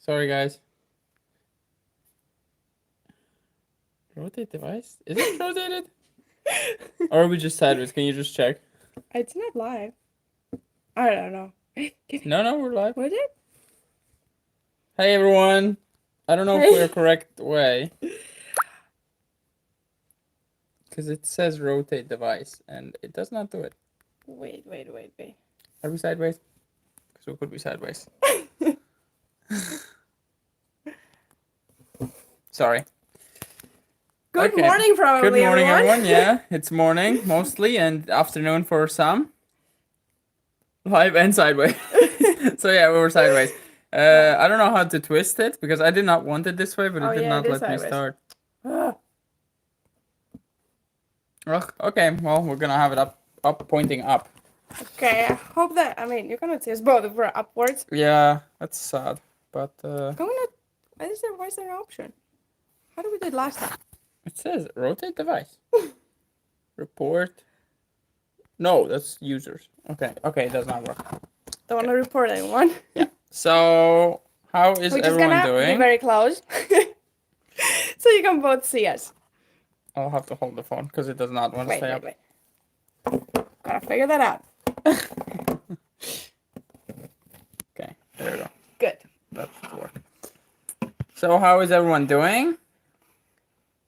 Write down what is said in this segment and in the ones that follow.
Sorry, guys. Rotate device? Is it rotated? Or are we just sideways? Can you just check? It's not live. I don't know. No, we're live. Was it? Hey, everyone. I don't know if we're correct way. Because it says rotate device, and it does not do it. Wait. Are we sideways? Because we could be sideways. Sorry. Good morning, probably. Good morning, everyone. everyone. Yeah, it's morning mostly, and afternoon for some. Live and sideways. So yeah, we were sideways. I don't know how to twist it because I did not want it this way, but it did not let me start. Ugh, okay, well, we're gonna have it up, pointing up. Okay, I hope that, you cannot see us both if we're upwards. Yeah, that's sad, but Why is there an option? How did we do it last time? it says rotate device. Report. No, that's users. Okay, it does not work. Don't want to report anyone. Yeah. So, how is We're just everyone gonna doing? be very close. So you can both see us. I'll have to hold the phone because it does not want to stay up. Wait. Gotta figure that out. Okay, there we go. Good. That should work. So, how is everyone doing?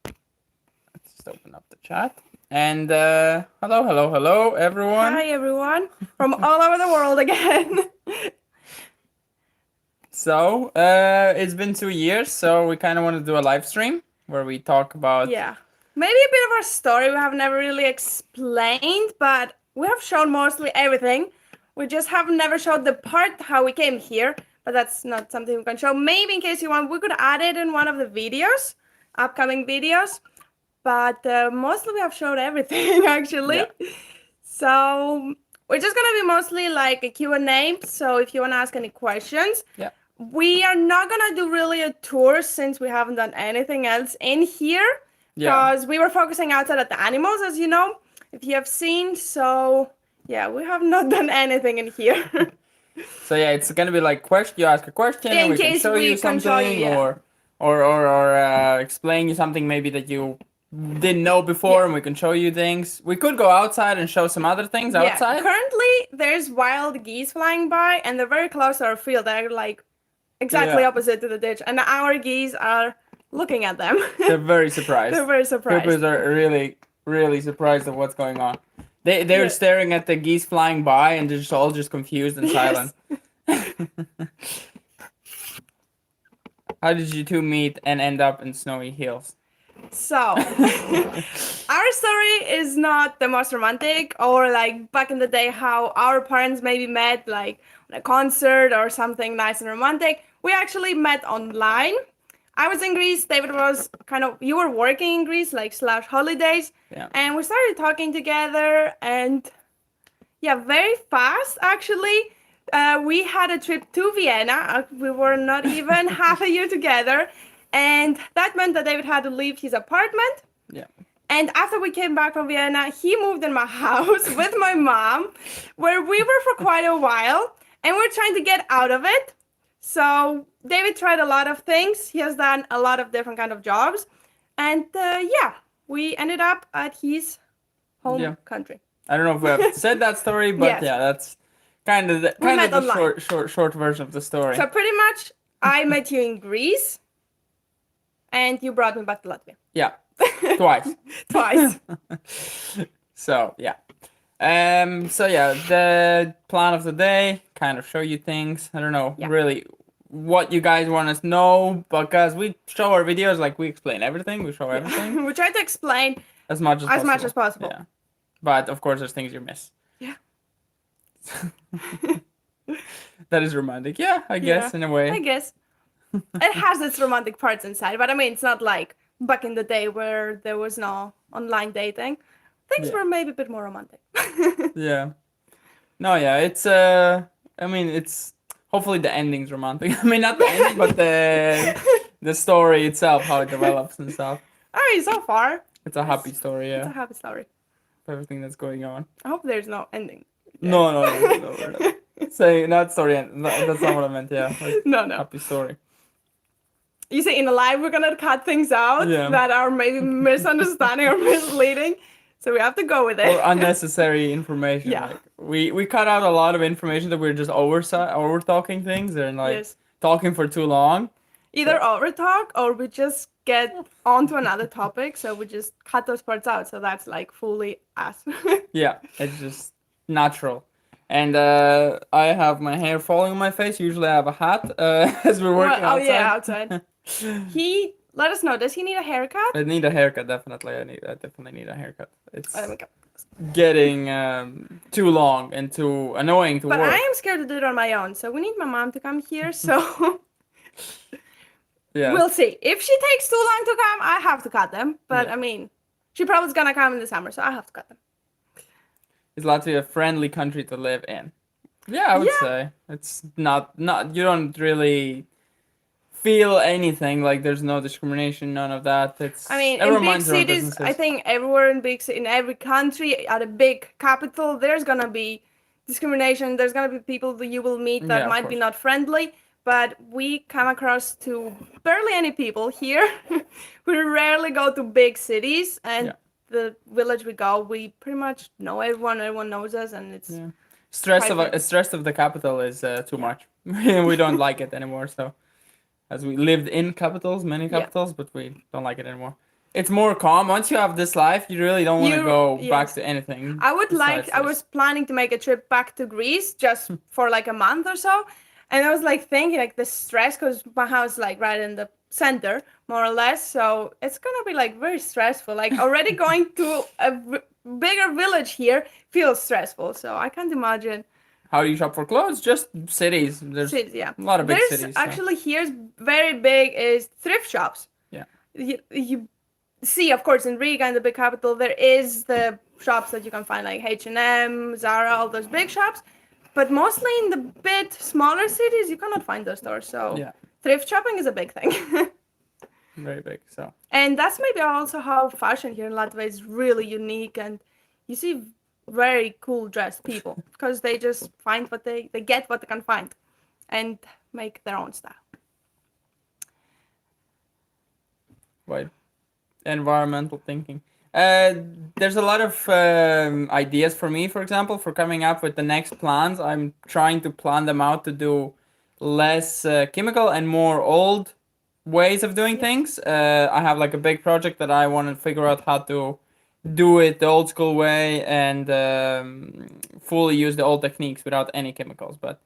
Let's just open up the chat. And hello, everyone. Hi, everyone. From all over the world again. So, it's been 2 years, so we kind of want to do a live stream where we talk about... Yeah. Maybe a bit of our story we have never really explained, but we have shown mostly everything. We just have never showed the part how we came here, but that's not something we can show. Maybe in case you want, we could add it in one of the videos, upcoming videos. But mostly we have showed everything, actually. Yeah. So we're just going to be mostly like a Q&A. So if you want to ask any questions. Yeah. We are not going to do really a tour since we haven't done anything else in here. Because we were focusing outside at the animals, as you know, if you have seen. So, yeah, we have not done anything in here. So, yeah, it's going to be like you ask a question and we can show you something or explain you something maybe that you didn't know before and we can show you things. We could go outside and show some other things outside. Currently, there's wild geese flying by and they're very close to our field. They're like exactly opposite to the ditch. And our geese are... looking at them. They're very surprised. Puppies are really, really surprised at what's going on. They're staring at the geese flying by and they're just all confused and silent. How did you two meet and end up in Snowy Hills? So, our story is not the most romantic or like back in the day how our parents maybe met like on a concert or something nice and romantic. We actually met online. I was in Greece, David was you were working in Greece, like / holidays. Yeah. And we started talking together and very fast actually. We had a trip to Vienna. We were not even half a year together. And that meant that David had to leave his apartment. Yeah. And after we came back from Vienna, he moved in my house with my mom, where we were for quite a while. And we're trying to get out of it. So David tried a lot of things. He has done a lot of different kind of jobs. And we ended up at his home country. I don't know if we have said that story, but that's kind of the short version of the story. So pretty much I met you in Greece and you brought me back to Latvia. Yeah. Twice. So, yeah. The plan of the day, kind of show you things. I don't know really what you guys want us to know, because we show our videos, like we explain everything, we show everything. We try to explain as much as possible. Yeah. But of course there's things you miss. Yeah. That is romantic. Yeah, I guess in a way. I guess. It has its romantic parts inside, but it's not like back in the day where there was no online dating. Things were maybe a bit more romantic. Yeah. No, yeah, it's it's hopefully the ending's romantic. Not the ending, but the story itself, how it develops and stuff. So far. It's a happy story, yeah. It's a happy story. Everything that's going on. I hope there's no ending. Yeah. No. Say not story end. No, that's not what I meant, yeah. Like, no. Happy story. you see, in a live, we're gonna cut things out that are maybe misunderstanding or misleading. So we have to go with it. Or unnecessary information. Yeah. Like we cut out a lot of information that we're just over talking things and like talking for too long. Either over talk or we just get on to another topic. So we just cut those parts out. So that's like fully us. Yeah, it's just natural. And I have my hair falling on my face. Usually I have a hat as we're working outside. Oh yeah, outside. He let us know. Does he need a haircut? I need a haircut, definitely. I definitely need a haircut. It's there we go. Getting too long and too annoying to work. But I am scared to do it on my own. So we need my mom to come here. So yeah, we'll see. If she takes too long to come, I have to cut them. But I mean, she probably is gonna come in the summer, so I have to cut them. Is Latvia a friendly country to live in? Yeah, I would say. It's not you don't really feel anything, like there's no discrimination, none of that. It's I mean, in big cities, I think everywhere in every country, at a big capital, there's gonna be discrimination. There's gonna be people that you will meet that might be not friendly. But we come across to barely any people here. We rarely go to big cities, and the village we go, we pretty much know everyone. Everyone knows us, and it's stress of the capital is too much. We don't like it anymore. So, as we lived in capitals, many capitals, but we don't like it anymore. It's more calm. Once you have this life, you really don't want to go back to anything. I was planning to make a trip back to Greece just for like a month or so. And I was like thinking like the stress, because my house is like right in the center, more or less. So it's gonna be like very stressful. Like already going to a bigger village here feels stressful. So I can't imagine. How do you shop for clothes? Just cities. There's a lot of big cities. Actually, here's very big is thrift shops. Yeah. You see, of course, in Riga, in the big capital, there is the shops that you can find like H&M, Zara, all those big shops. But mostly in the bit smaller cities, you cannot find those stores. So thrift shopping is a big thing. Very big. So. And that's maybe also how fashion here in Latvia is really unique. And you see very cool dressed people because they just find what they get what they can find and make their own style. Right. Environmental thinking. There's a lot of ideas for me, for example, for coming up with the next plans. I'm trying to plan them out to do less chemical and more old ways of doing things. I have like a big project that I want to figure out how to do it the old school way and fully use the old techniques without any chemicals. But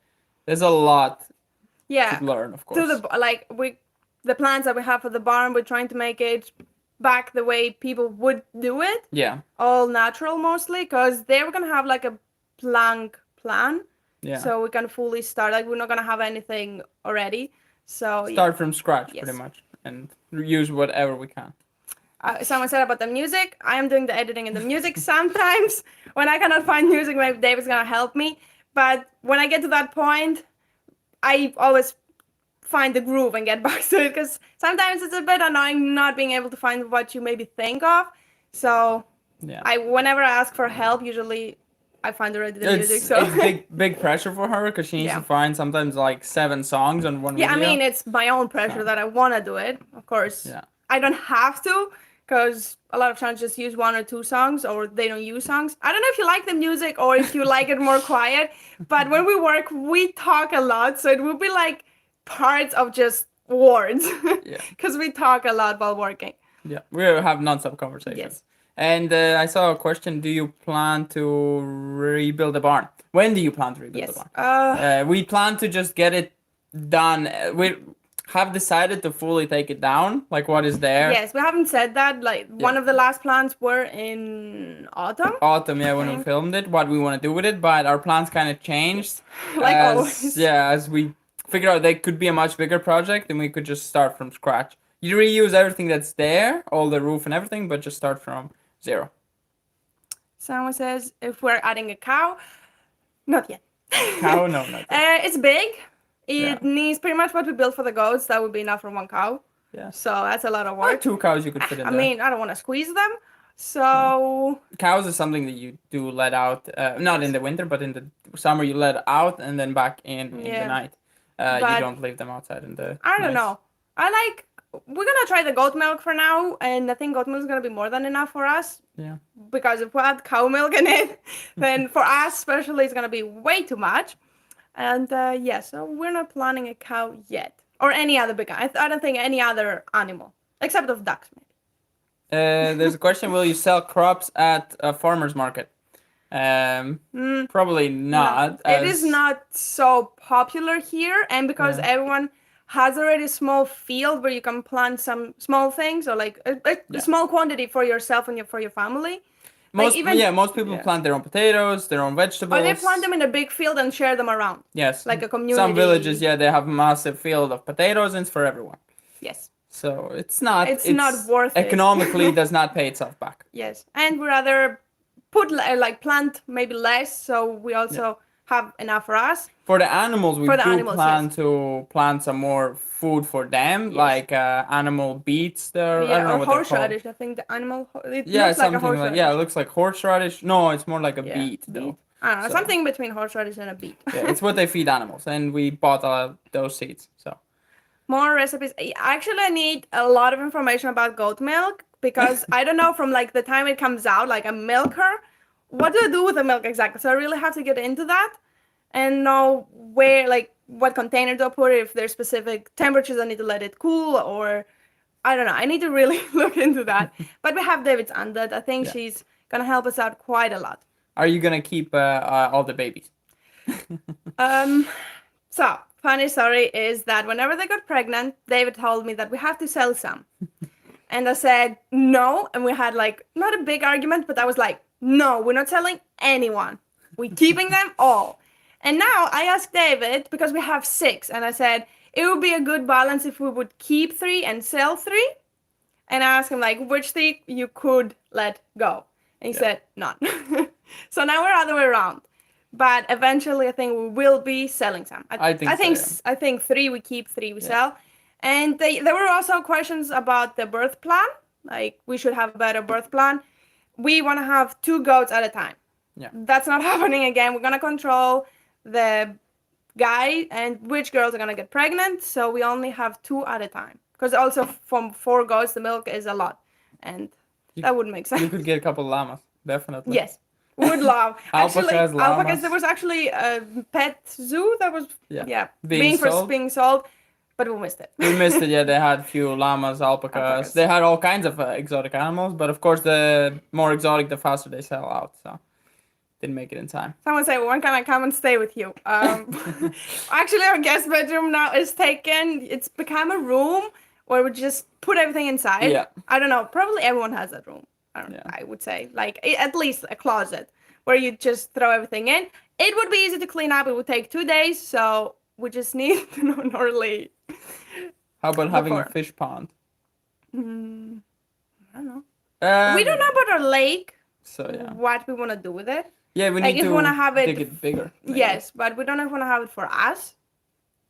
there's a lot to learn, of course. The plans that we have for the barn, we're trying to make it back the way people would do it. Yeah. All natural mostly, because they were going to have like a blank plan. Yeah. So we can fully start. Like we're not going to have anything already. So start from scratch pretty much and use whatever we can. Someone said about the music. I am doing the editing and the music sometimes. When I cannot find music, maybe David's going to help me. But when I get to that point, I always find the groove and get back to it, because sometimes it's a bit annoying not being able to find what you maybe think of. So whenever I ask for help, usually I find already the music. So it's big pressure for her, because she needs to find sometimes like 7 songs on one video. I mean, it's my own pressure that I want to do it. Of course, I don't have to, because a lot of channels just use 1 or 2 songs, or they don't use songs. I don't know if you like the music or if you like it more quiet, but when we work, we talk a lot. So it will be like parts of just words, because we talk a lot while working. Yeah, we have non-stop conversations. Yes. And I saw a question: do you plan to rebuild the barn? When do you plan to rebuild the barn? We plan to just get it done. We have decided to fully take it down, like what is there. Yes, we haven't said that. Like one of the last plans were in autumn. When we filmed it, what we want to do with it, but our plans kind of changed. Like always. Yeah, as we figured out they could be a much bigger project, and we could just start from scratch. You reuse everything that's there, all the roof and everything, but just start from 0. Someone says if we're adding a cow, not yet. Cow, no, not yet. It's big. It needs pretty much what we built for the goats. That would be enough for 1 cow. Yeah. So that's a lot of work. Or 2 cows you could fit in there. I mean, I don't want to squeeze them. So cows is something that you do let out, not in the winter, but in the summer you let out and then back in the night. You don't leave them outside in the I don't know. I we're gonna try the goat milk for now, and I think goat milk is gonna be more than enough for us. Yeah. Because if we add cow milk in it, then for us especially, it's gonna be way too much. And so we're not planning a cow yet, or any other big. I don't think any other animal except of ducks maybe. There's a question: will you sell crops at a farmer's market? Probably not. No. It is not so popular here, and because everyone has already a small field where you can plant some small things, or like a small quantity for yourself and for your family. Most people plant their own potatoes, their own vegetables. Or they plant them in a big field and share them around. Yes. Like a community. Some villages, they have a massive field of potatoes, and it's for everyone. Yes. So it's not worth it. Economically does not pay itself back. Yes. And we rather plant maybe less, so we also have enough for us. For the animals, we plan to plant some more food for them, like animal beets there. Yeah, I don't know or what horseradish. I think the animal. It looks like a horseradish. It looks like horseradish. No, it's more like a beet though. I don't know, something between horseradish and a beet. It's what they feed animals, and we bought those seeds. So more recipes. Actually, I need a lot of information about goat milk because I don't know from like the time it comes out, like a milker, what do I do with the milk exactly? So I really have to get into that and know where, like, what container to put it, if there's specific temperatures I need to let it cool, or I don't know. I need to really look into that. But we have Deivids on that. I think she's gonna help us out quite a lot. Are you gonna keep all the babies? So funny story is that whenever they got pregnant, David told me that we have to sell some. And I said no, and we had like not a big argument, but I was like, no, we're not selling anyone. We're keeping them all. And now I asked David, because we have 6, and I said it would be a good balance if we would keep 3 and sell 3. And I asked him like which 3 you could let go. And he said none. So now we're other way around. But eventually I think we will be selling some. I think 3 we keep, 3 we sell. And there were also questions about the birth plan. Like we should have a better birth plan. We want to have 2 goats at a time. Yeah. That's not happening again. We're going to control the guy and which girls are going to get pregnant. So we only have 2 at a time. Because also from 4 goats, the milk is a lot. And that wouldn't make sense. You could get a couple of llamas. Definitely. Yes. We would love. Alpacas. There was actually a pet zoo that was being sold. But we missed it. We missed it, They had a few llamas, alpacas. They had all kinds of exotic animals. But of course, the more exotic, the faster they sell out. So didn't make it in time. Someone said, when can I come and stay with you? Actually, our guest bedroom now is taken. It's become a room where we just put everything inside. Yeah. I don't know. Probably everyone has that room. I would say. Like, at least a closet where you just throw everything in. It would be easy to clean up. It would take 2 days. So we just need to know early. How about having a fish pond? I don't know. We don't know about our lake. So what we want to do with it. Yeah, we need to have make it bigger. Maybe. Yes, but we don't know if we want to have it for us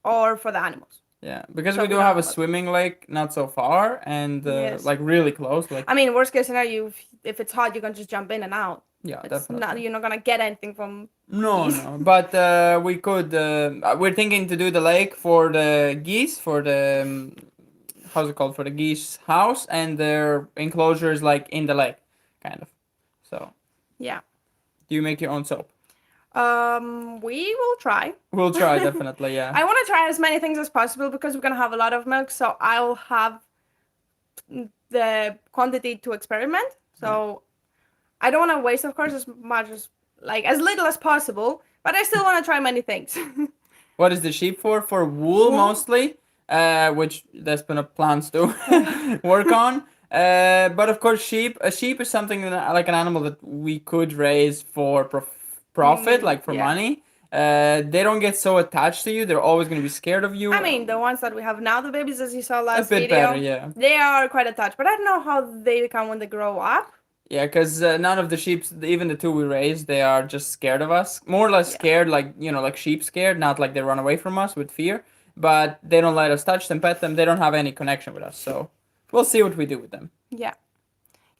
or for the animals. Yeah, because we do have a swimming lake not so far and like really close. Like I mean, worst case scenario, if it's hot, you can just jump in and out. Yeah, definitely. You're not gonna get anything from. No. But we could. We're thinking to do the lake for the geese, for the how's it called, for the geese house, and their enclosure is like in the lake, kind of. So. Yeah. Do you make your own soap? We will try. We'll try, definitely, yeah. I want to try as many things as possible because we're gonna have a lot of milk, so I'll have the quantity to experiment. So I don't want to waste, of course, as little as possible, but I still want to try many things. What is the sheep for? For wool mostly, which Despina plans to work on. But of course, a sheep is something like an animal that we could raise for profit, like for money. They don't get so attached to you. They're always going to be scared of you. I mean, the ones that we have now, the babies, as you saw last video, better, yeah. They are quite attached. But I don't know how they become when they grow up. Yeah, because none of the sheep, even the 2 we raised, they are just scared of us. More or less scared, like sheep scared, not like they run away from us with fear. But they don't let us touch them, pet them. They don't have any connection with us. So we'll see what we do with them. Yeah.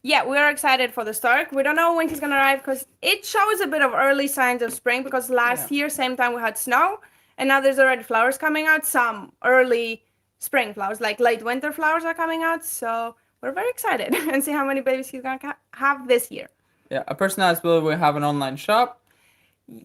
Yeah, we are excited for the Stark. We don't know when he's going to arrive because it shows a bit of early signs of spring because last year, same time, we had snow. And now there's already flowers coming out. Some early spring flowers, like late winter flowers are coming out. So we're very excited and see how many babies he's gonna have this year. Yeah, a person asked, will we have an online shop?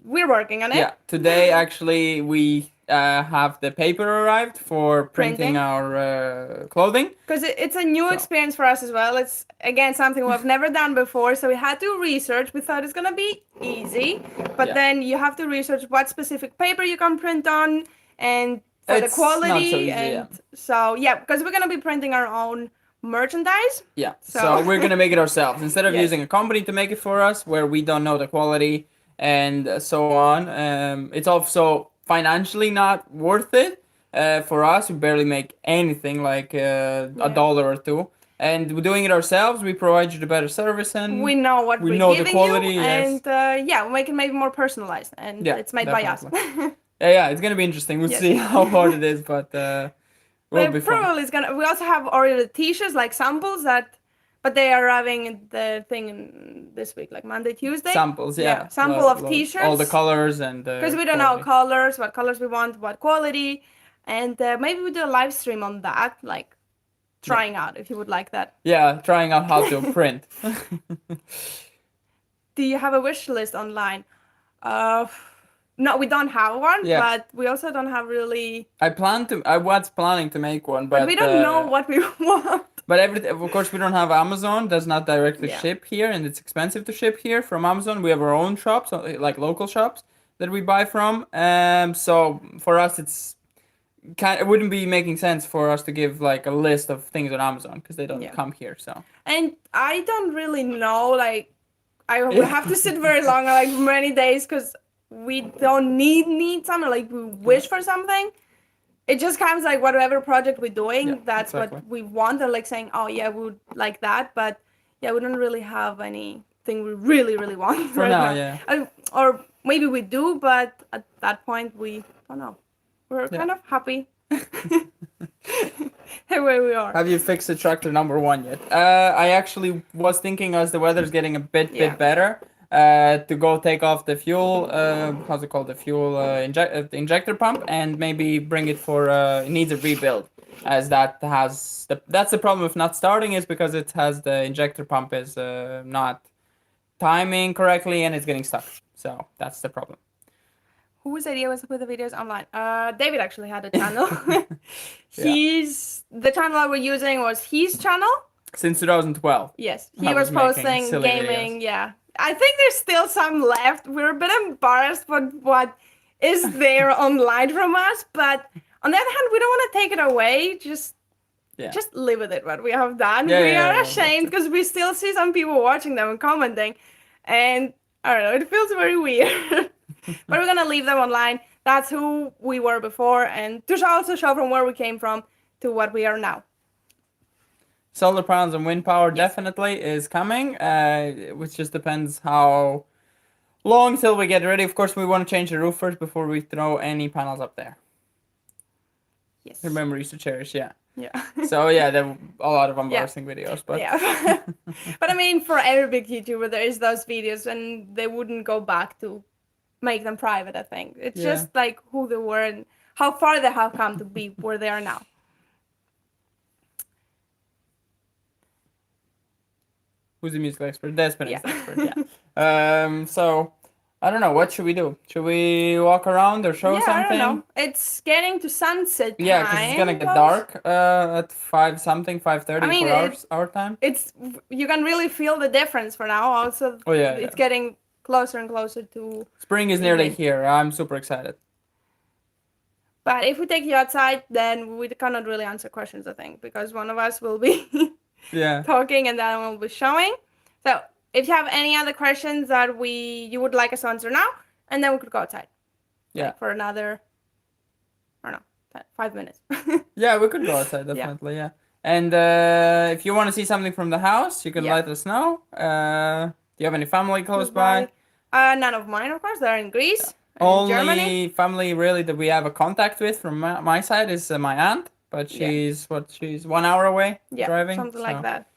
We're working on it. Yeah, today actually we have the paper arrived for printing our clothing. Because it's a new experience for us as well. It's, again, something we've never done before, so we had to research. We thought it's going to be easy, but then you have to research what specific paper you can print on and for the quality. Not so easy, so, because we're going to be printing our own merchandise. Yeah, so we're going to make it ourselves. Instead of using a company to make it for us, where we don't know the quality and so on, it's also financially not worth it. For us, we barely make anything like $1 or $2. And we're doing it ourselves. We provide you the better service, and we know what we know the quality. You, and we make it maybe more personalized, and it's made definitely. by us. It's gonna be interesting. We'll see how hard it is, but will be probably it's gonna. We also have already t-shirts, like samples but they are arriving in the thing this week, like Monday, Tuesday. Samples, sample of t-shirts. All the colors and because we don't know colors, what colors we want, what quality, and maybe we do a live stream on that, like trying out if you would like that. Yeah, trying out how to print. Do you have a wish list online? No, we don't have one, but we also don't have really. I was planning to make one, but we don't know what we want. But of course, we don't have Amazon. Does not directly ship here, and it's expensive to ship here from Amazon. We have our own shops, like local shops that we buy from. So for us, it wouldn't be making sense for us to give like a list of things on Amazon because they don't come here. So. And I don't really know. Like, I will have to sit very long, like many days, because we don't need something. Like, we wish for something. It just comes like whatever project we're doing, that's exactly what we want. Or like saying, oh yeah, we would like that. But we don't really have anything we really, really want for now. Or maybe we do, but at that point, we don't know. We're kind of happy the way we are. Have you fixed the tractor number 1 yet? I actually was thinking as the weather's getting a bit better, to go take off the fuel, how's it called? The fuel the injector pump, and maybe bring it for, it needs a rebuild, as that has, that's the problem with not starting, is because it has the injector pump is not timing correctly and it's getting stuck. So that's the problem. Whose idea was to put the videos online? David actually had a channel. The channel that we're using was his channel. Since 2012. Yes, he was posting gaming, I think there's still some left. We're a bit embarrassed with what is there online from us, but on the other hand, we don't want to take it away. Just live with it, what we have done. We are ashamed because we still see some people watching them and commenting, and I don't know, it feels very weird. But we're gonna leave them online. That's who we were before, and to also show from where we came from to what we are now. Solar panels and wind power definitely is coming, which just depends how long till we get ready. Of course, we want to change the roof first before we throw any panels up there. Yes. Your memories to cherish, Yeah. So there are a lot of embarrassing videos, but but I mean, for every big YouTuber, there is those videos, and they wouldn't go back to make them private. I think it's just like who they were and how far they have come to be where they are now. Who's the musical expert? Despina is the expert, So, I don't know. What should we do? Should we walk around or show something? I don't know. It's getting to sunset time. Yeah, because it's going to get dark at 5:30 for our time. You can really feel the difference for now. Also, it's getting closer and closer to... Spring is nearly here. I'm super excited. But if we take you outside, then we cannot really answer questions, I think, because one of us will be... talking and the other one will be showing. So if you have any other questions that you would like us to answer now, and then we could go outside. For another, I don't know, 5 minutes. We could go outside, definitely, And if you want to see something from the house, you can let us know. Do you have any family close by? None of mine, of course. They're in Greece. Only Germany. Family really that we have a contact with from my side is my aunt. But she's 1 hour away driving. Something like that.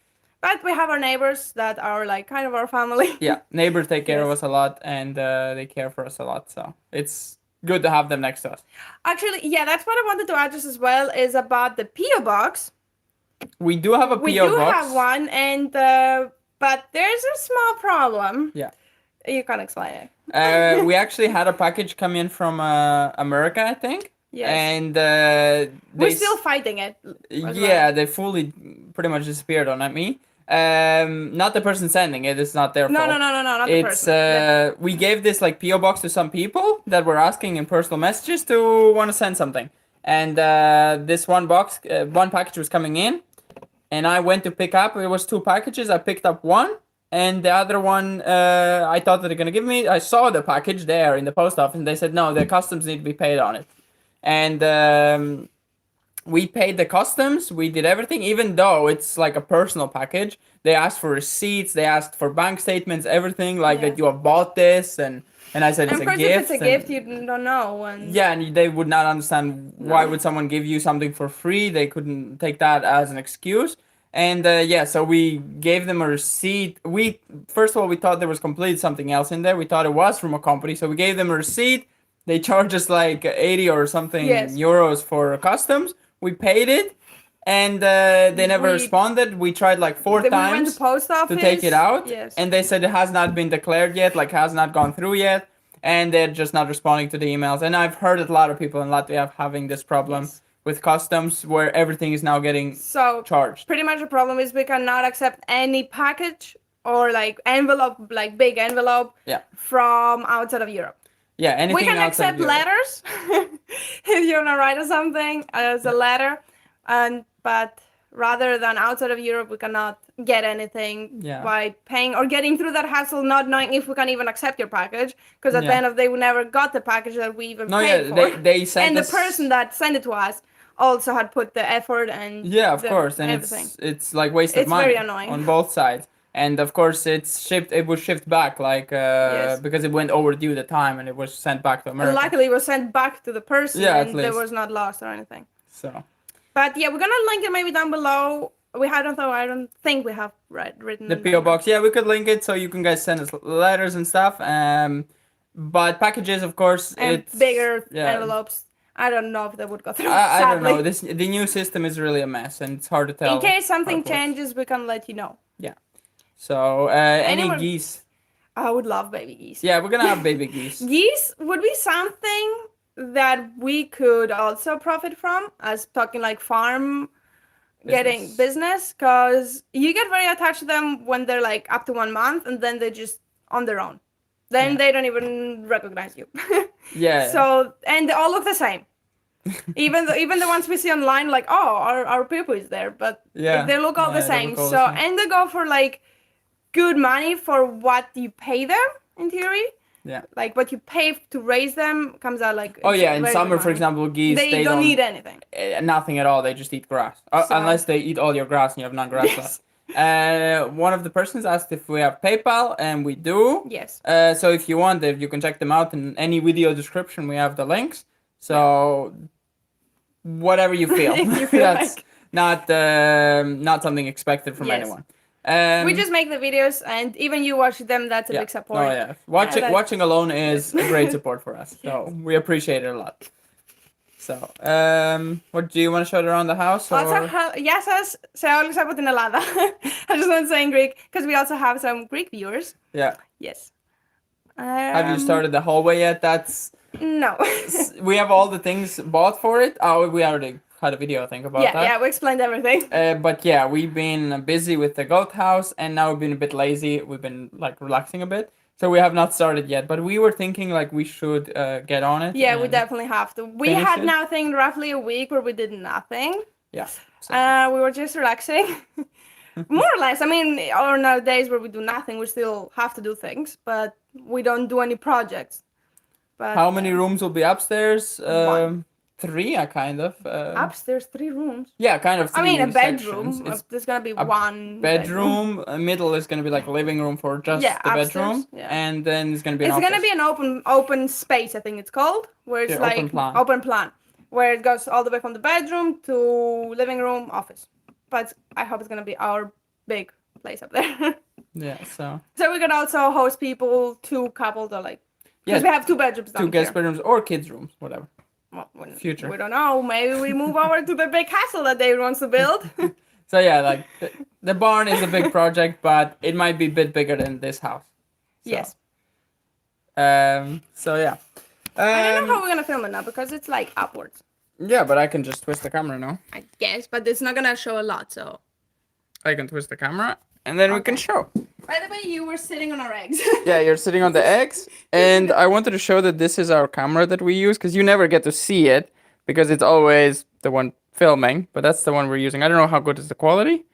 But we have our neighbors that are like kind of our family. Neighbors take care of us a lot, and they care for us a lot. So it's good to have them next to us. Actually, yeah, that's what I wanted to address as well, is about the PO box. We do have a PO box. We do have one, and but there's a small problem. Yeah. You can explain it. We actually had a package come in from America, I think. Yes. And we're still fighting it. Yeah, they fully pretty much disappeared on me. Not the person sending it. It's not their fault. No, not the person. We gave this like PO box to some people that were asking in personal messages to want to send something. And this one package was coming in, and I went to pick up. It was 2 packages. I picked up one, and the other one I thought that they're gonna give me. I saw the package there in the post office, and they said no, the customs need to be paid on it. And we paid the customs. We did everything, even though it's like a personal package. They asked for receipts. They asked for bank statements, everything like that you have bought this. And I said it's a gift. If it's a gift, you don't know. And yeah, and they would not understand why would someone give you something for free. They couldn't take that as an excuse. And so we gave them a receipt. First of all, we thought there was completely something else in there. We thought it was from a company, so we gave them a receipt. They charged us like 80 or something euros for customs. We paid it, and they never responded. We tried like 4 times went to post office to take it out, and they said it has not been declared yet, like has not gone through yet, and they're just not responding to the emails. And I've heard a lot of people in Latvia having this problem with customs, where everything is now getting charged. Pretty much the problem is we cannot accept any package or like envelope, like big envelope, from outside of Europe. Yeah, anything. We can accept letters if you want to write us something as a letter, but rather than outside of Europe, we cannot get anything by paying or getting through that hassle, not knowing if we can even accept your package, because at the end of the day, we never got the package that we even paid for. They sent and the person that sent it to us also had put the effort and of course, and everything. It's like wasted money. It's very annoying on both sides. And of course, it was shipped back, like because it went overdue the time, and it was sent back to America. And luckily, it was sent back to the person, and it was not lost or anything. So, but yeah, we're gonna link it maybe down below. I don't think we have written the PO box. Yeah, we could link it so you can guys send us letters and stuff. But packages, of course, and it's bigger envelopes. I don't know if they would go through. I don't know. The new system is really a mess, and it's hard to tell. In case something changes, we can let you know. Yeah. So, any geese? I would love baby geese. Yeah, we're gonna have baby geese. Geese would be something that we could also profit from, as talking like farm getting business, because you get very attached to them when they're like up to 1 month, and then they're just on their own. Then they don't even recognize you. So, and they all look the same. even the ones we see online, like, oh, our people is there, but they look all the same. So, and they go for like good money for what you pay them, in theory. Yeah. Like what you pay to raise them comes out like. Oh yeah, in summer, for example, geese they don't need anything. Nothing at all. They just eat grass, unless they eat all your grass and you have none grass left. One of the persons asked if we have PayPal, and we do. Yes. So if you want, you can check them out in any video description. We have the links. So whatever you feel, that's like. Not something expected from anyone. We just make the videos, and even you watch them, that's a big support. Oh yeah, watching alone is a great support for us. So we appreciate it a lot. So, what do you want to show around the house? Γεια σας σε όλους από την Ελλάδα. I just want to say in Greek, because we also have some Greek viewers. Yeah. Yes. Have you started the hallway yet? No. We have all the things bought for it. Oh, we already had a video, I think, about that. Yeah, we explained everything. But yeah, we've been busy with the goat house, and now we've been a bit lazy. We've been like relaxing a bit. So we have not started yet, but we were thinking like we should get on it. Yeah, we definitely have to. We had now, I think, roughly a week where we did nothing. Yeah. So. We were just relaxing. More or less. I mean, on our days where we do nothing, we still have to do things, but we don't do any projects. But how many rooms will be upstairs? 3, kind of. Upstairs, 3 rooms. Yeah, kind of. 3 I mean, a bedroom. There's gonna be one bedroom. Middle is gonna be like a living room for just the upstairs, bedroom, and then it's gonna be. It's gonna be an open space, I think it's called, where it's like open plan, where it goes all the way from the bedroom to living room, office. But I hope it's gonna be our big place up there. Yeah. So. So we can also host people, 2 couples, or like. Because we have 2 bedrooms down 2 guest bedrooms or kids' rooms, whatever. Well, Future. We don't know. Maybe we move over to the big castle that David wants to build. So yeah, like the barn is a big project, but it might be a bit bigger than this house. So. Yes. So yeah. I don't know how we're gonna film it now because it's like upwards. Yeah, but I can just twist the camera now. I guess, but it's not gonna show a lot, so. I can twist the camera, and then we can show. By the way, you were sitting on our eggs. Yeah, you're sitting on the eggs, and I wanted to show that this is our camera that we use, because you never get to see it, because it's always the one filming, but that's the one we're using. I don't know how good is the quality.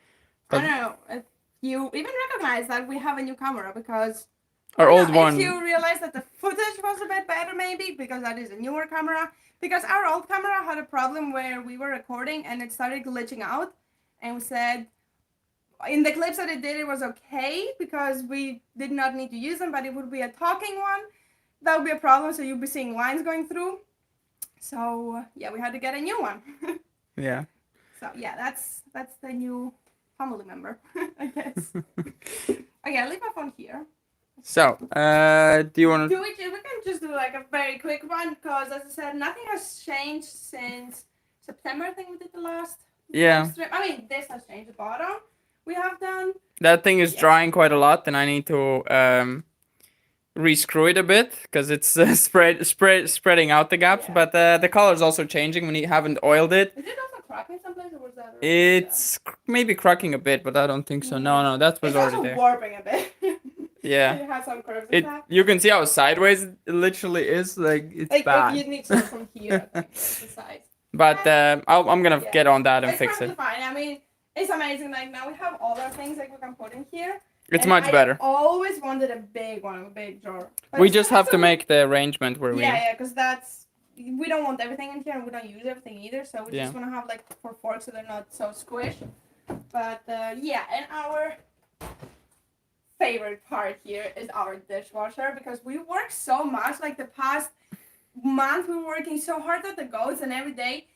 I don't know if you even recognize that we have a new camera, because our old one. If you realize that the footage was a bit better, maybe, because that is a newer camera, because our old camera had a problem where we were recording and it started glitching out, and we said, in the clips that it did, it was okay because we did not need to use them, but it would be a talking one. That would be a problem, so you'd be seeing lines going through. So, yeah, we had to get a new one. Yeah. So, yeah, that's the new family member, I guess. Okay, I'll leave my phone here. So, do you want to... We can just do like a very quick one, because, as I said, nothing has changed since September, I think we did the last. Yeah. Strip. I mean, this has changed, the bottom. We have done. That thing is drying quite a lot, and I need to re-screw it a bit because it's spreading out the gaps. Yeah. But the color is also changing when you haven't oiled it. Is it also cracking someplace, or was that? It's maybe cracking a bit, but I don't think so. No, that was already there. It's also warping a bit. Yeah. It has some curves. You can see how sideways it literally is. Like it's like, bad. You need to start from here. I think, the side. But I'm gonna get on that and fix it. Fine. I mean. It's amazing. Like, now we have all our things like we can put in here. It's much better. I always wanted a big one, a big drawer. But we just have to make the arrangement where we. Yeah, because we don't want everything in here, and we don't use everything either. So we just want to have like 4 forks so they're not so squished. But yeah, and our favorite part here is our dishwasher, because we work so much. Like the past month, we were working so hard with the goats and every day,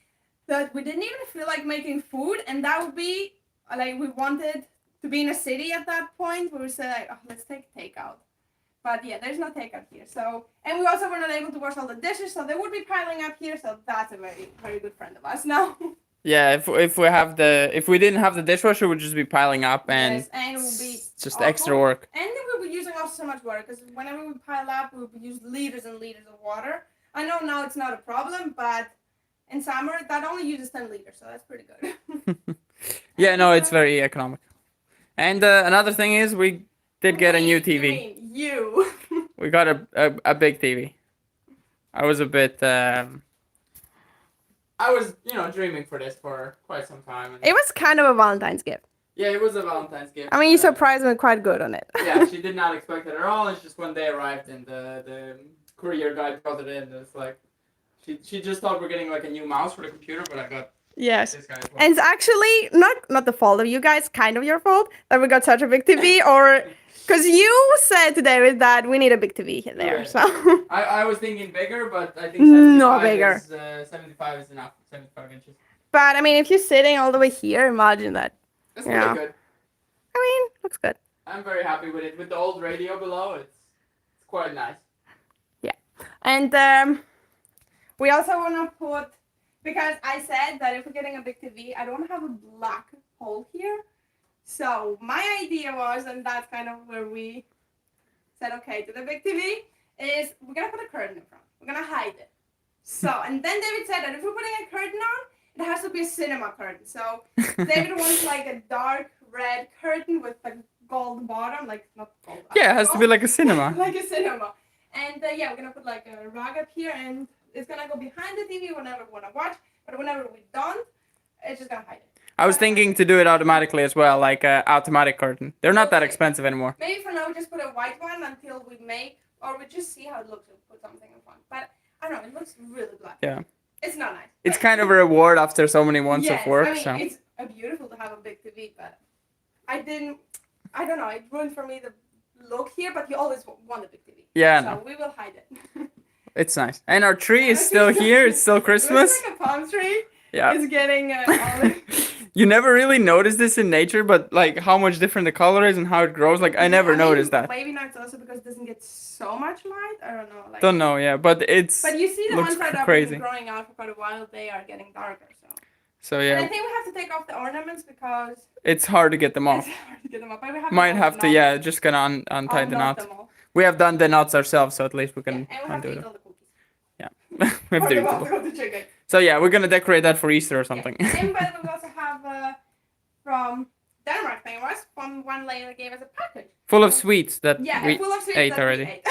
that we didn't even feel like making food, and that would be like, we wanted to be in a city at that point where we said like, oh, let's take takeout. But yeah, there's no takeout here. So, and we also were not able to wash all the dishes, so they would be piling up here. So that's a very, very good friend of us now. Yeah, if we didn't have the dishwasher, it would just be piling up, and and it would be just awful. Extra work. And we would be using also so much water, because whenever we pile up, we would use liters and liters of water. I know now it's not a problem, but in summer, that only uses 10 liters, so that's pretty good. Yeah, no, it's very economic. And another thing is, we did get a new TV. You. We got a big TV. I was a bit... I was, dreaming for this for quite some time. And... It was kind of a Valentine's gift. Yeah, it was a Valentine's gift. I mean, you surprised me quite good on it. Yeah, she did not expect it at all. It's just one day arrived, and the courier guy brought it in, and it's like... She just thought we're getting like a new mouse for the computer, but I got this guy as well. And it's actually not the fault of you guys, kind of your fault that we got such a big TV, or because you said to David that we need a big TV there. So I was thinking bigger, but I think 75 is enough. 75 inches. But I mean, if you're sitting all the way here, imagine that. It's pretty good. I mean, looks good. I'm very happy with it. With the old radio below, it's quite nice. Yeah, and we also want to put, because I said that if we're getting a big TV, I don't have a black hole here. So my idea was, and that's kind of where we said, okay, to the big TV, is we're going to put a curtain in front. We're going to hide it. So, and then David said that if we're putting a curtain on, it has to be a cinema curtain. So David wants like a dark red curtain with a gold bottom, like not gold. Yeah, it has to be like a cinema. Like a cinema. And yeah, we're going to put like a rug up here, and it's going to go behind the TV whenever we want to watch, but whenever we don't, it's just going to hide it. I was thinking to do it automatically as well, like an automatic curtain. They're not that expensive anymore. Maybe for now we just put a white one until we make, or we just see how it looks and put something in front. But I don't know, it looks really black. Yeah. It's not nice. It's kind of a reward after so many months of work. I mean, so. It's beautiful to have a big TV, but I don't know, it ruined for me the look here, but you always want a big TV. Yeah. So we will hide it. It's nice. And our tree is still here. It's still Christmas. It's like a palm tree. Yeah. It's getting You never really notice this in nature, but like how much different the color is and how it grows. Like I never noticed that. Maybe not also because it doesn't get so much light. I don't know. Like, don't know, yeah, but it's. But you see the looks ones that have crazy. been growing out for quite a while, they are getting darker. So yeah. And I think we have to take off the ornaments because it's hard to get them off. It's hard to get them off. But we have Might have to, yeah, just gonna untie the knots. We have done the knots ourselves, so at least we can undo them. Yeah, we have to eat them. So yeah, we're gonna decorate that for Easter or something. Yeah. And by the way, we also have from Denmark, thing was from one lady that gave us a package. Full of sweets that we full of sweets ate that already.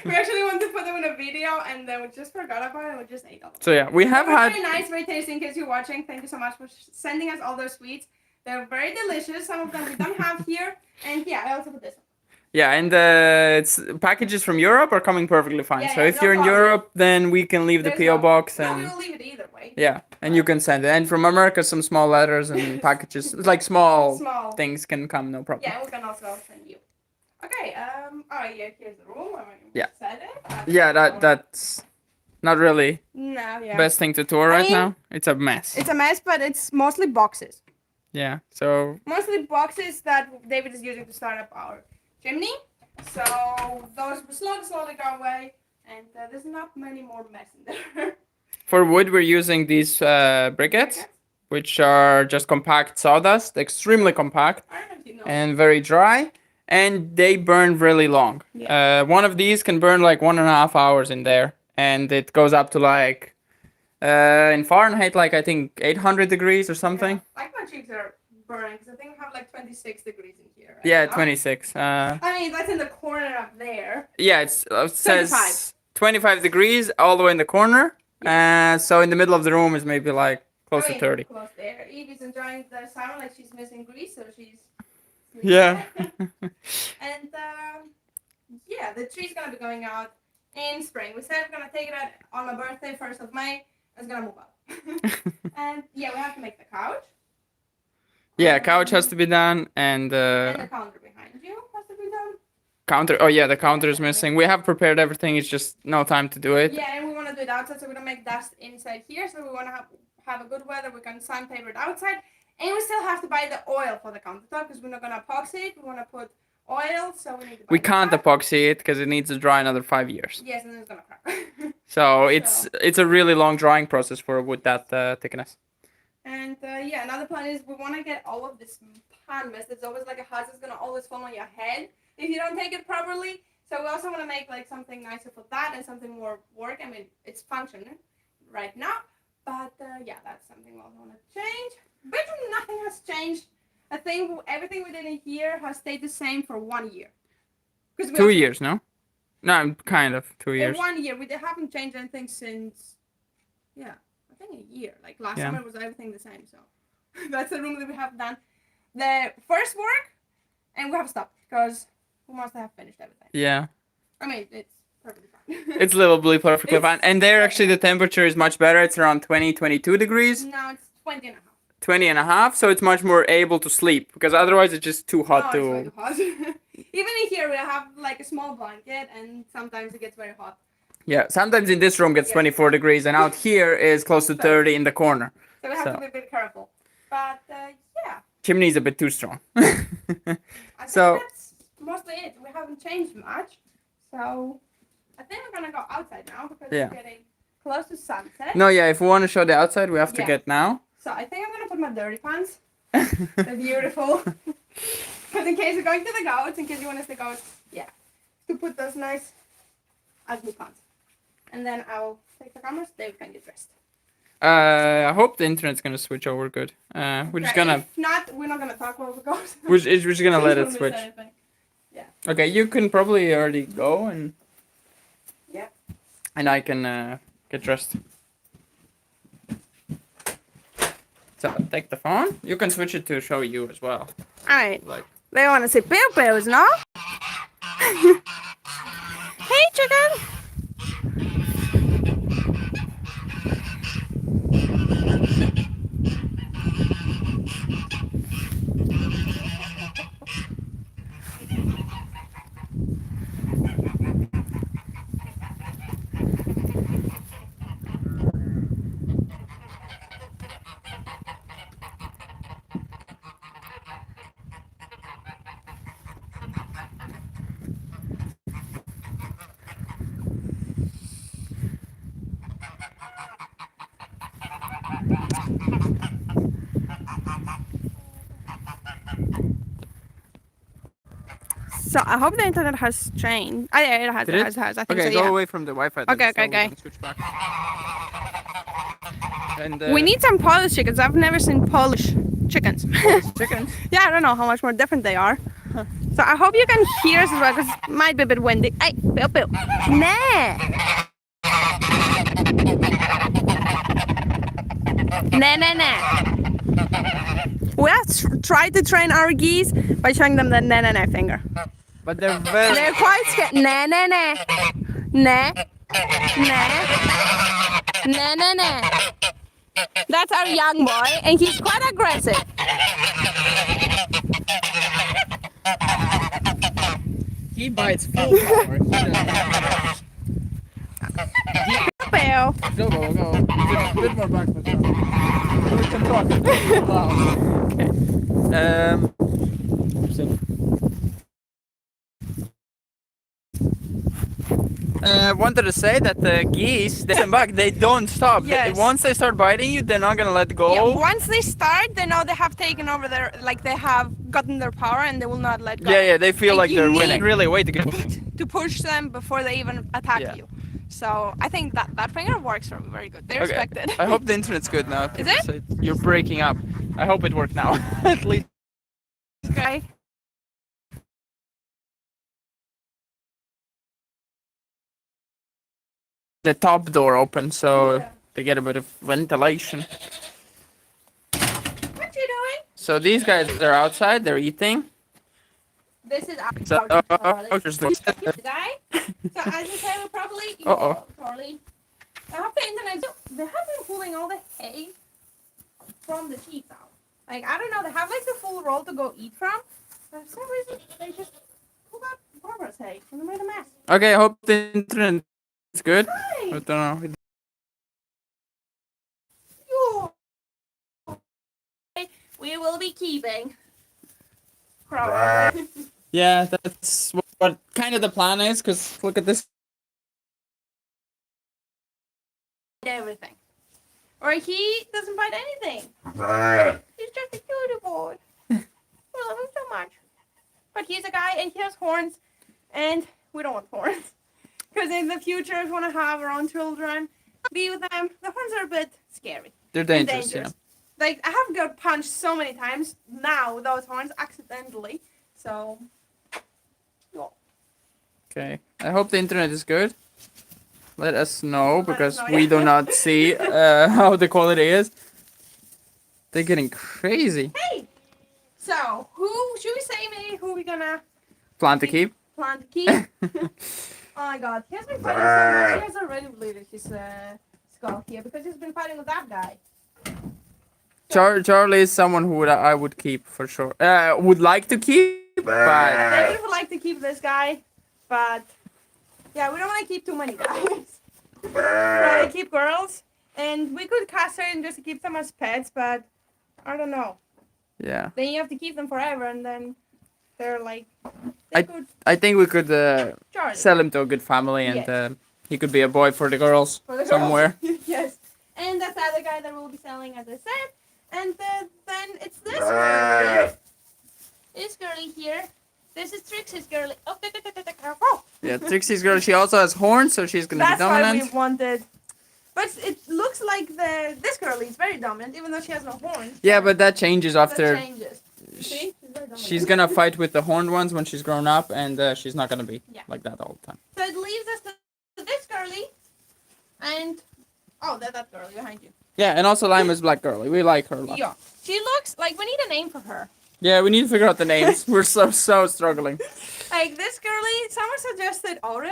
We actually wanted to put them in a video and then we just forgot about it and we just ate all of them. So yeah, we have had... Very nice, very tasty. In case you're watching, thank you so much for sending us all those sweets. They're very delicious. Some of them we don't have here. And yeah, I also put this one. Yeah, and it's packages from Europe are coming perfectly fine. Yeah, so if you're in Europe, then we can leave the PO box and we will leave it either way. Yeah, and you can send it. And from America, some small letters and packages, like small things can come, no problem. Yeah, we can also send you. Okay. Oh yeah, here's the room. Yeah. Yeah, that's not really best thing to tour right now. It's a mess. It's a mess, but it's mostly boxes. Yeah. So mostly boxes that David is using to start up our chimney. So those will slowly go away, and there's not many more mess in there. For wood, we're using these briquettes, which are just compact sawdust, extremely compact and very dry, and they burn really long. Yeah. One of these can burn like 1.5 hours in there, and it goes up to like in Fahrenheit, like I think 800 degrees or something. Yeah. Like my cheeks are burning because I think we have like 26 degrees in here. Right yeah, now. 26. I mean, that's in the corner up there. Yeah, it says 25 degrees all the way in the corner. Yeah. So in the middle of the room is maybe like close to 30. Close there. Evie's enjoying the sound like she's missing Greece, so she's... Yeah. And yeah, the tree's gonna be going out in spring. We said we're gonna take it out on my birthday, 1st of May. It's gonna move up. And yeah, we have to make the couch. Yeah, couch has to be done, and the counter behind you has to be done. Counter, oh yeah, the counter is missing. We have prepared everything, it's just no time to do it. Yeah, and we want to do it outside so we don't make dust inside here. So we want to have a good weather, we can sandpaper it outside. And we still have to buy the oil for the countertop because we're not going to epoxy it. We want to put oil, so we need to buy. We can't epoxy it because it needs to dry another 5 years. Yes, and then it's going to crack. So it's a really long drying process for a wood that thickness. And yeah, another plan is we want to get all of this pan mist. It's always like a house that's going to always fall on your head if you don't take it properly. So we also want to make like something nicer for that and something more work. I mean, it's functioning right now. But yeah, that's something we want to change. But nothing has changed. I think everything we did in here has stayed the same for 1 year. 2 years, no? No, kind of 2 years. In 1 year, we haven't changed anything since, yeah, I think a year. Like last summer was everything the same. So that's the room that we have done the first work, and we have stopped because we must have finished everything. Yeah. I mean, it's perfectly fine. It's literally perfectly fine. And there, actually, the temperature is much better. It's around 22 degrees. No, it's 20 and a half. 20 and a half, so it's much more able to sleep because otherwise it's just too hot to... It's too hot. Even in here we have like a small blanket and sometimes it gets very hot. Yeah, sometimes in this room gets 24 degrees and out here is close to 30 in the corner. So we have to be a bit careful. But yeah. Chimney is a bit too strong. I think that's mostly it. We haven't changed much. So I think we're gonna go outside now because we're getting close to sunset. No, yeah, if we want to show the outside we have to get now. So I think I'm going to put my dirty pants. They're beautiful. Because in case you're going to the goats, in case you want to see the goats, yeah. To put those nice ugly pants. And then I'll take the cameras, they can get dressed. I hope the internet's going to switch over good. We're just going to... If not, we're not going to talk about the goats. We're just going to let it switch. Yeah. Okay, you can probably already go and... Yeah. And I can get dressed. So take the phone. You can switch it to show you as well. Alright. Like. They want to see pew-pews, no? Hey, chicken! So I hope the internet has changed. Yeah, it has. Did It it? has. I think Okay, so. go Yeah. away from the Wi-Fi. Then, Okay, so okay, we okay. can switch back. And We need some Polish chickens. I've never seen Polish chickens. Polish chickens. Yeah, I don't know how much more different they are. So I hope you can hear us as well, because it might be a bit windy. Hey, Bill, Bill. Nah. Nah. We have tried to train our geese by showing them the nah finger. But they're very. They're quite scared. Nah. Nah. That's our young boy, and he's quite aggressive. He bites full power. Bill. Go. A bit more back. We can talk. Wanted to say that the geese, they don't stop. Yes. Once they start biting you, they're not gonna let go. Yeah, once they start, they know they have taken over their, like they have gotten their power, and they will not let go. Yeah, they feel like you they're need winning. Really, wait to get. To push them before they even attack Yeah. you. So I think that finger works very good. They respect it. I hope the internet's good now. Is it? So you're breaking up. I hope it worked now. At least. Okay. The top door open so they get a bit of ventilation. What you doing? So these guys are outside. They're eating. This is our So, there's the guy. So as you say, we'll probably. Charlie. I hope the internet. They have been pulling all the hay from the sheep out. Like I don't know, they have like the full roll to go eat from, but for some reason they just pulled out Barbara's hay and they made a mess. Okay, I hope the internet is good. Hi. I don't know. We will be keeping. Probably. Yeah, that's what kind of the plan is. Cause look at this. Everything. Or he doesn't bite anything. He's just a cutie boy. We love him so much. But he's a guy and he has horns, and we don't want horns. Because in the future, if we want to have our own children, be with them, the horns are a bit scary. They're dangerous, yeah. Like, I have got punched so many times now with those horns accidentally. So, yeah. Okay, I hope the internet is good. Let us know, because we do not see how the quality is. They're getting crazy. Hey! So, should we say maybe who we gonna Plan to keep? plan to keep? Oh my god, he has been fighting so much. He has already bleeded his skull here because he's been fighting with that guy. Charlie is someone who I would keep for sure. Would like to keep, but I would like to keep this guy, but yeah, we don't want to keep too many guys. We want to keep girls, and we could castrate and just keep them as pets, but I don't know. yeah. Then you have to keep them forever, and then they're like. I think we could Charlie. sell him to a good family, and Yes. he could be a boy for the girls For the girls. somewhere. Yes. And that's the other guy that we'll be selling, as I said. And then it's this girlie. This girlie here. This is Trixie's girlie. Oh, careful. Yeah, Trixie's girl. She also has horns, so she's gonna That's be dominant. why we wanted. But it looks like this girlie is very dominant, even though she has no horns. Yeah, but that changes after. That changes. See? She's very dominant. She's gonna fight with the horned ones when she's grown up, and she's not gonna be like that all the time. So it leaves us to this girlie. And that girlie behind you. Yeah, and also Lima's black girlie. We like her a lot. Yeah. She looks like we need a name for her. Yeah, we need to figure out the names. We're so struggling. Like this girlie, someone suggested Oreo.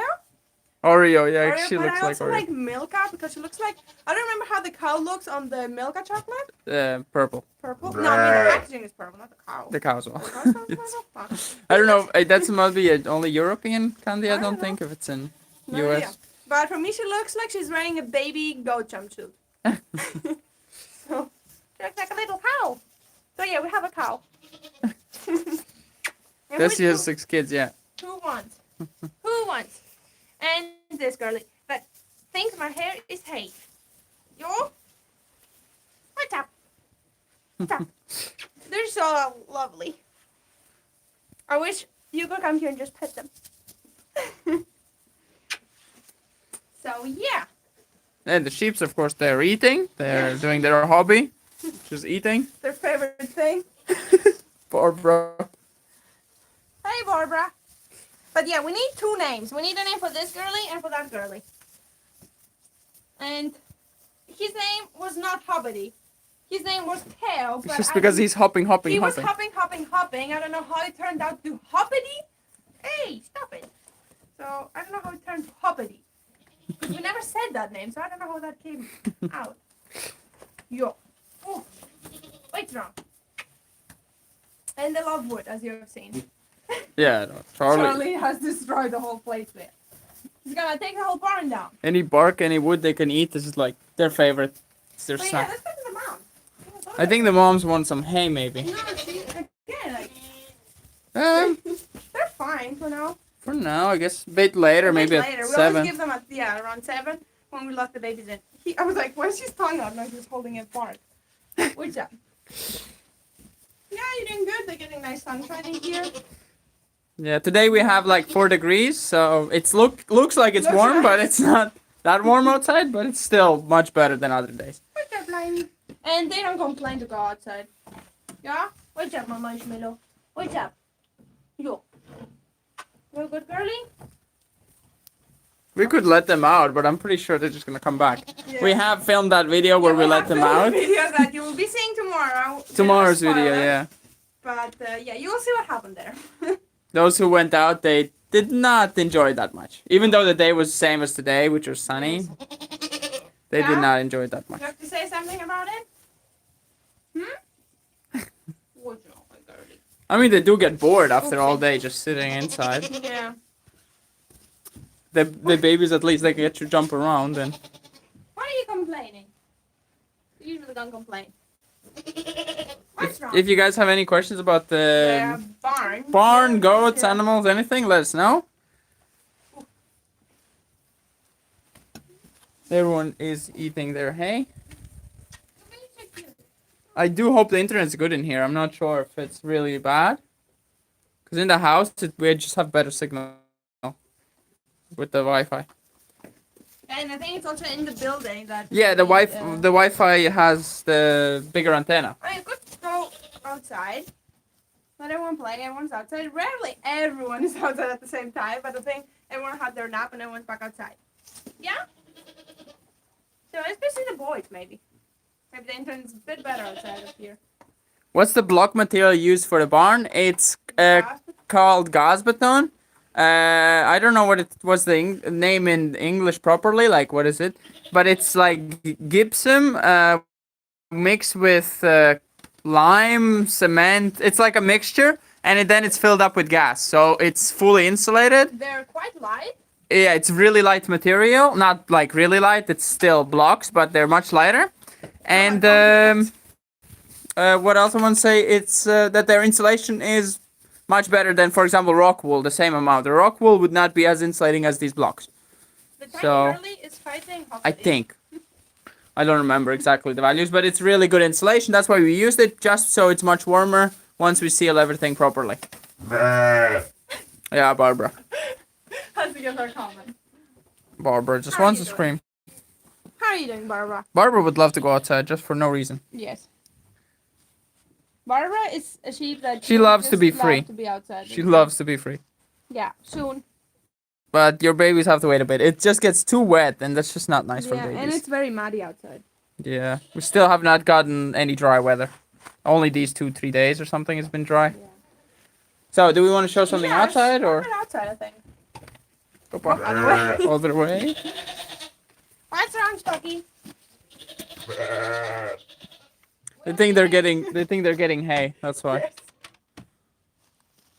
Oreo, yeah, Oreo, she but looks I like also Oreo. like Milka because she looks like, I don't remember how the cow looks on the Milka chocolate. Purple. Purple? No, I mean the packaging is purple, not the cow. The cow as well. The cow's not purple? I don't know. That's must be only European candy. I don't think if it's in No US. idea. But for me, she looks like she's wearing a baby goat jumpsuit. So she looks like a little cow. So yeah, we have a cow. Guess she has 6 kids. Yeah. Who wants? Who wants? And this girlie that thinks my hair is hay. Yo? What's up? What's up? They're so lovely. I wish You can come here and just pet them. So yeah. And the sheeps, of course, they're eating. They're doing their hobby, just eating. Their favorite thing. Barbara. Hey, Barbara. But yeah, we need 2 names. We need a name for this girly and for that girly. And his name was not Hobbity. His name was Teo. But Just because he's hopping. He was hopping. I don't know how it turned out to Hoppity. Hey, stop it. So I don't know how it turned to Hoppity. We never said that name, so I don't know how that came out. Yo. Oh. What's wrong? And they love wood, as you have seen. Yeah, no, Charlie has destroyed the whole place there. He's gonna take the whole barn down. Any bark, any wood they can eat, this is like their favorite. It's their But snack. yeah, let's go to the mom. I think the moms want some hay, maybe. No, see, again, like, Um, they're fine for now. for now, I guess a bit later, maybe later. at We 7. always give them around 7 when we lock the babies in. I was like, where's his tongue out? Like he was holding it apart. What's up? Yeah, you're doing good. They're getting nice sunshine in here. Yeah, today we have like 4 degrees, so it's looks like it's Looks warm, nice. but it's not that warm outside, but it's still much better than other days. What's up, Limey? And they don't complain to go outside. Yeah? What's up, my marshmallow? What's up? Yo. You a good girly? We could let them out, but I'm pretty sure they're just gonna come back. Yeah. We have filmed that video where we let them out. Video that you will be seeing tomorrow. Tomorrow's Spoiler. video, yeah. But yeah, you will see what happened there. Those who went out, they did not enjoy it that much. Even though the day was the same as today, which was sunny, they Yeah? did not enjoy it that much. You have to say something about it? What's wrong, my girlie? I mean, they do get bored after all day just sitting inside. Yeah. The babies, at least, they get to jump around. And Why are you complaining? You usually don't complain. What's wrong? if you guys have any questions about the barn, goats, Yeah. animals, anything, let us know. Everyone is eating their hay. I do hope the internet's good in here. I'm not sure if it's really bad. Because in the house, we just have better signal with the Wi-Fi. And I think it's also in the building that... Yeah, the Wi-Fi has the bigger antenna. I mean, you could go outside. Let everyone play. Everyone's outside. Rarely everyone is outside at the same time. But I think everyone had their nap and everyone's back outside. Yeah? So especially the boys, maybe. Maybe the internet's a bit better outside of here. What's the block material used for the barn? It's called gasbeton. I don't know what it was the name in English properly. Like, what is it? But it's like gypsum mixed with lime, cement. It's like a mixture, and then it's filled up with gas. So it's fully insulated. They're quite light. Yeah, it's really light material. Not like really light. It's still blocks, but they're much lighter. And what else I want to say? It's that their insulation is much better than, for example, rock wool. The same amount. The rock wool would not be as insulating as these blocks. The tiny So, girly is fighting I think. I don't remember exactly the values, but it's really good insulation. That's why we used it, just so it's much warmer once we seal everything properly. Yeah, Barbara. Has to get her comment. Barbara just How are wants you to doing? scream. How are you doing, Barbara? Barbara would love to go outside just for no reason. Yes. Barbara is a sheep that She loves to just be love free. To be outside. She loves to be free. Yeah, soon. But your babies have to wait a bit. It just gets too wet, and that's just not nice for Yeah, babies. and it's very muddy outside. Yeah, we still have not gotten any dry weather. Only these 2-3 days or something has been dry. Yeah. So, do we want to show something Yes, outside or outside, I think. go back all the way? What's wrong, Stocky? They think they're getting hay. That's why. Yes.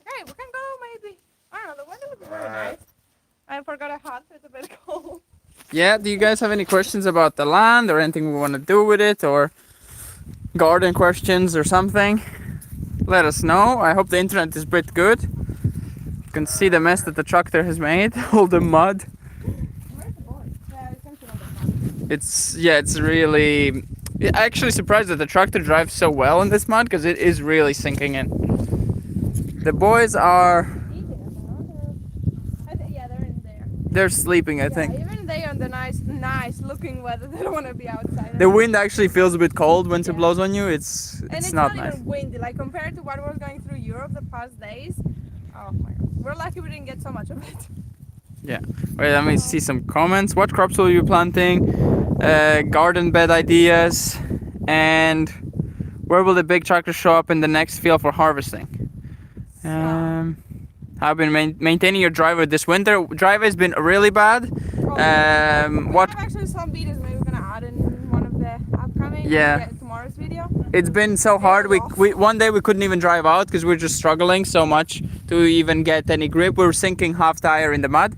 Okay, we can go maybe. I don't know. The weather looks really nice. I forgot a hat. It's a bit cold. Yeah. Do you guys have any questions about the land or anything we want to do with it, or garden questions or something? Let us know. I hope the internet is a bit good. You can see the mess that the tractor has made. All the mud. Where's the boy? Yeah, you can see on the front. It's really. I'm actually surprised that the tractor drives so well in this mud because it is really sinking in. The boys are They're sleeping, I think. Even they on the nice looking weather, they don't want to be outside. The wind actually feels a bit cold when it blows on you. It's not nice. Even windy, like compared to what was going through Europe the past days. Oh my god, we're lucky we didn't get so much of it. Yeah. Wait, let me see some comments. What crops will you be planting? Garden bed ideas, and where will the big tractor show up in the next field for harvesting? I've been maintaining your driver this winter. Driver has been really bad. We have actually some videos maybe we're gonna add in one of the upcoming. Tomorrow's video. It's been so hard. We one day we couldn't even drive out because we're just struggling so much to even get any grip. We're sinking half tire in the mud.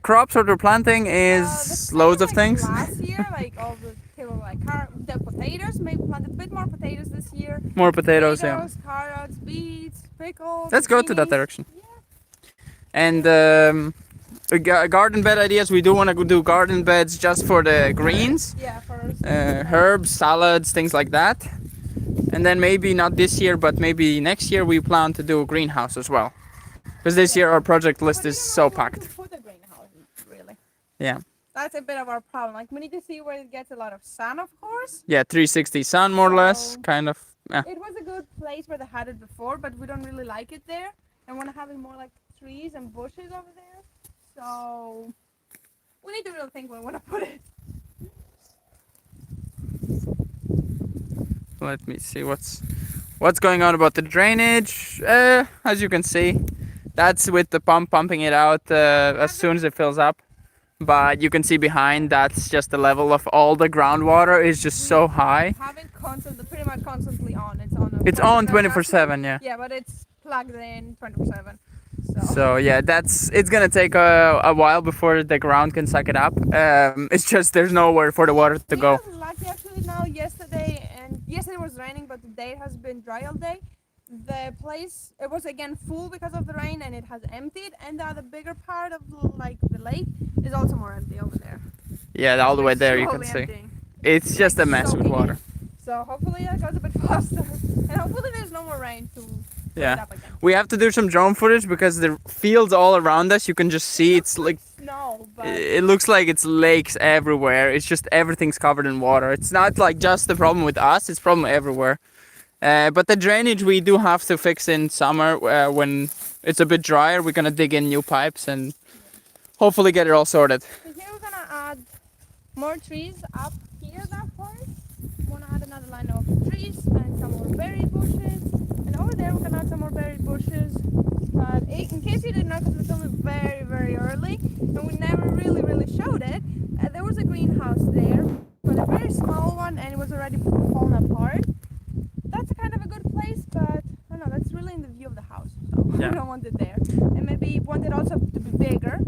Crops what we're planting is loads of things. Last year, like all the potatoes. Maybe planted a bit more potatoes this year. More potatoes, carrots, beets, pickles. Let's go to that direction. And garden bed ideas. We do want to do garden beds just for the greens. Yeah, for herbs, salads, things like that. And then maybe not this year, but maybe next year we plan to do a greenhouse as well. Because this year our project list is so packed. Put a greenhouse, really. Yeah. That's a bit of our problem. Like we need to see where it gets a lot of sun, of course. Yeah, 360 sun more or less, kind of. Yeah. It was a good place where they had it before, but we don't really like it there. I want to have it more like trees and bushes over there. So we need to really think where we want to put it. Let me see what's going on about the drainage. As you can see, that's with the pump pumping it out as soon as it fills up. But you can see behind, that's just the level of all the groundwater is just so high. Have it pretty much constantly on. It's on 24/7, yeah. Yeah, but it's plugged in 24/7. So yeah, it's gonna take a while before the ground can suck it up. It's just there's nowhere for the water to go. We were lucky actually now yesterday was raining, but today it has been dry all day. The place, it was again full because of the rain and it has emptied, and the other bigger part of like the lake is also more empty over there. Yeah, all the way there you can see. Emptying. It's just a mess with water. So hopefully that goes a bit faster, and hopefully there's no more rain to fill it up again. We have to do some drone footage because the fields all around us, you can just see it's like snow, but it looks like it's lakes everywhere. It's just everything's covered in water. It's not like just the problem with us, it's problem everywhere. But the drainage we do have to fix in summer when it's a bit drier. We're gonna dig in new pipes and hopefully get it all sorted. So here we're gonna add more trees up here, that part. We wanna add another line of trees and some more berry bushes. And over there we're gonna add some more berry bushes. But in case you didn't know, because it's only very, very early and we never really showed it, there was a greenhouse there, but a very small one, and it was already fallen apart. That's kind of a good place, but I don't know, that's really in the view of the house, so we don't want it there. And maybe want it also to be bigger,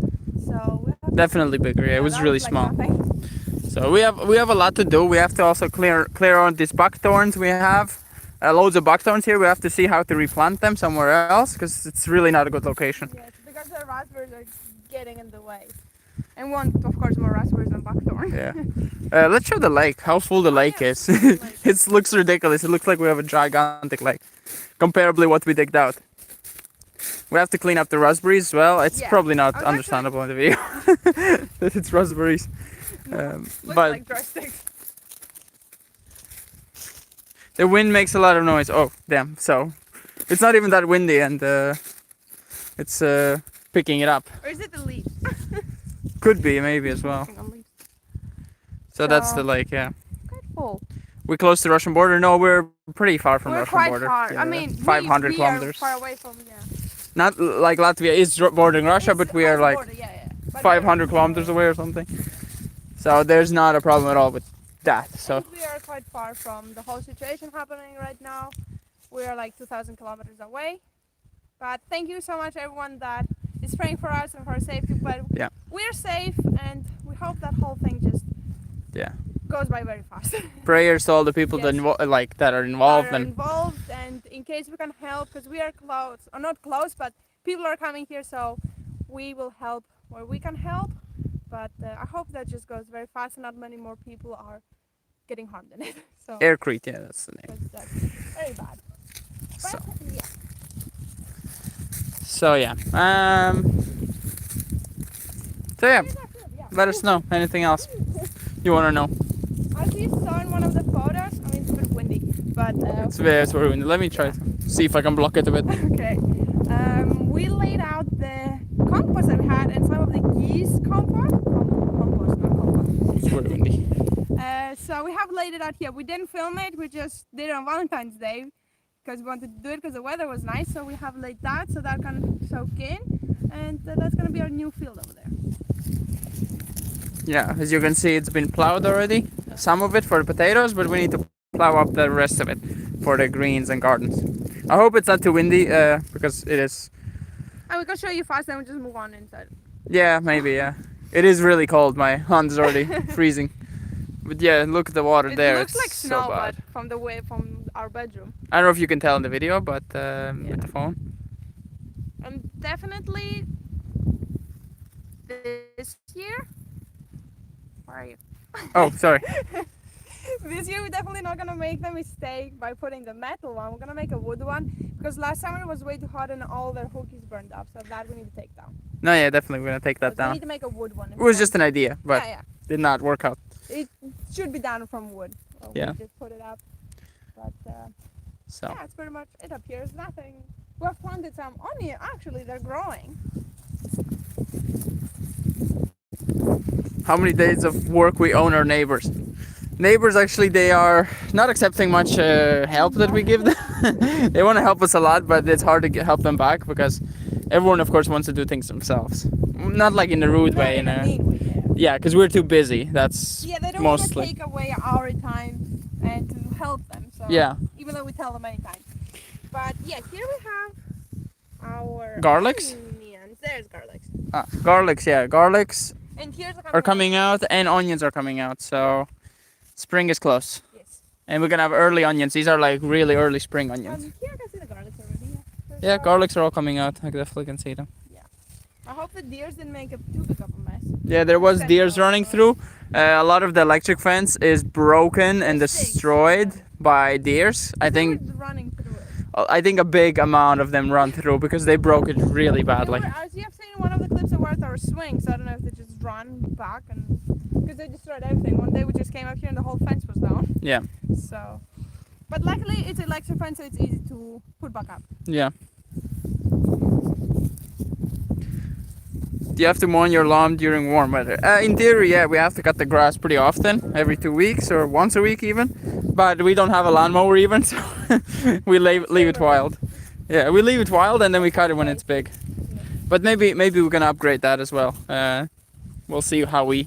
so we have definitely bigger. Yeah, it was really like small. Nothing. So we have a lot to do. We have to also clear on these buckthorns. We have loads of buckthorns here. We have to see how to replant them somewhere else because it's really not a good location. Yes, because the raspberries are getting in the way. And we want, of course, more raspberries than buckthorn. Yeah. Let's show the lake, how full the lake is. It looks ridiculous. It looks like we have a gigantic lake, comparably what we digged out. We have to clean up the raspberries as well. It's probably not understandable in the video that it's raspberries. Looks but like dry sticks. The wind makes a lot of noise. Oh, damn. So it's not even that windy, and it's picking it up. Or is it the leaves? Could be, maybe as well. So that's the lake, yeah. Quite full. We're close to the Russian border. No, we're pretty far from the Russian quite border. Far. Yeah, I mean, 500 kilometers. Are far away from, Not like Latvia is bordering Russia, but we are like border, 500 kilometers away or something. So there's not a problem at all with that. So we are quite far from the whole situation happening right now. We are like 2,000 kilometers away. But thank you so much, everyone that is praying for us and for our safety. But we're safe, and we hope that whole thing just goes by very fast. Prayers to all the people that that are involved. And in case we can help, because we are close, or not close, but people are coming here, so we will help where we can help. But I hope that just goes very fast and not many more people are getting harmed in it. So Aircrete, yeah, that's the name. That's very bad. But, So yeah. So yeah, let us know anything else you want to know. As you saw in one of the photos, I mean it's a bit windy, but It's very windy. Let me try to see if I can block it a bit. okay. We laid out the compost that we had and some of the geese compost. Compost, not compost. It's very windy. So we have laid it out here. We didn't film it. We just did it on Valentine's Day because we wanted to do it because the weather was nice. So we have laid that so that can soak in, and that's gonna be our new field over there. Yeah, as you can see, it's been plowed already. Some of it for the potatoes, but we need to plow up the rest of it for the greens and gardens. I hope it's not too windy because it is. And we can show you fast, then we just move on inside. Yeah, maybe. Yeah, it is really cold. My hand is already freezing. But yeah, look at the water there. It looks like so snow, bad. but from the way from our bedroom. I don't know if you can tell in the video, but with the phone. And definitely this year. Where are you? Oh, sorry. This year we're definitely not gonna make the mistake by putting the metal one. We're gonna make a wood one because last summer it was way too hot and all the hookies burned up. So that we need to take down. No, yeah, definitely we're gonna take that We down. need to make a wood one. It was just an idea, but yeah. did not work out. It should be done from wood. So Yeah. We just put it up. But So yeah, it's pretty much it up here. There's nothing. We have planted some onion. Actually, they're growing. how many days of work we own our neighbors? Neighbors actually they are not accepting much help that we give them. They want to help us a lot, but it's hard to help them back because everyone of course wants to do things themselves. Not like in a rude way, in a mean way, yeah, because we're too busy. That's yeah, they don't mostly. want to take away our time and to help them. So Yeah. even though we tell them many times. But yeah, here we have our Garlics? onions. There's garlics. Garlics, yeah, garlics And here's the are coming out and onions are coming out. So spring is close. Yes. And we're gonna have early onions. These are like really early spring onions. Here I can see the garlics already. There's Yeah, garlics are all coming out. I definitely can see them. I hope the deers didn't make too big of a mess. Yeah, there was deers running through. A lot of the electric fence is broken and destroyed by deers. I think Running through it. I think a big amount of them run through because they broke it really badly. As you have seen in one of the clips of Worth our swing, so I don't know if they just run back and because they destroyed everything. One day we just came up here and the whole fence was down. Yeah. So, but luckily it's electric fence, so it's easy to put back up. Yeah. Do you have to mow your lawn during warm weather? In theory, yeah, we have to cut the grass pretty often, every 2 weeks or once a week even. But we don't have a lawnmower even, so we leave it wild. Yeah, we leave it wild and then we cut it when it's big. But maybe we're gonna upgrade that as well. We'll see how we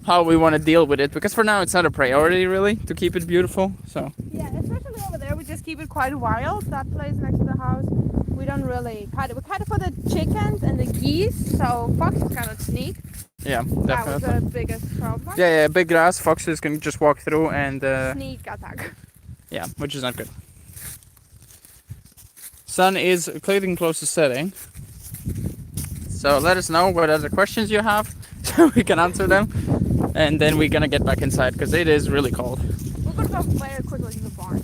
want to deal with it because for now it's not a priority really to keep it beautiful. So yeah, especially over there, we just keep it quite wild. That place next to the house, we don't really cut it. We cut it for the chickens and the geese, so foxes cannot sneak. yeah, That was definitely. the biggest problem. Yeah, big grass, foxes can just walk through and Sneak attack. yeah, which is not good. Sun is getting close to setting. So let us know what other questions you have so we can answer them. And then we're gonna get back inside because it is really cold. We're gonna go very quickly to the barn.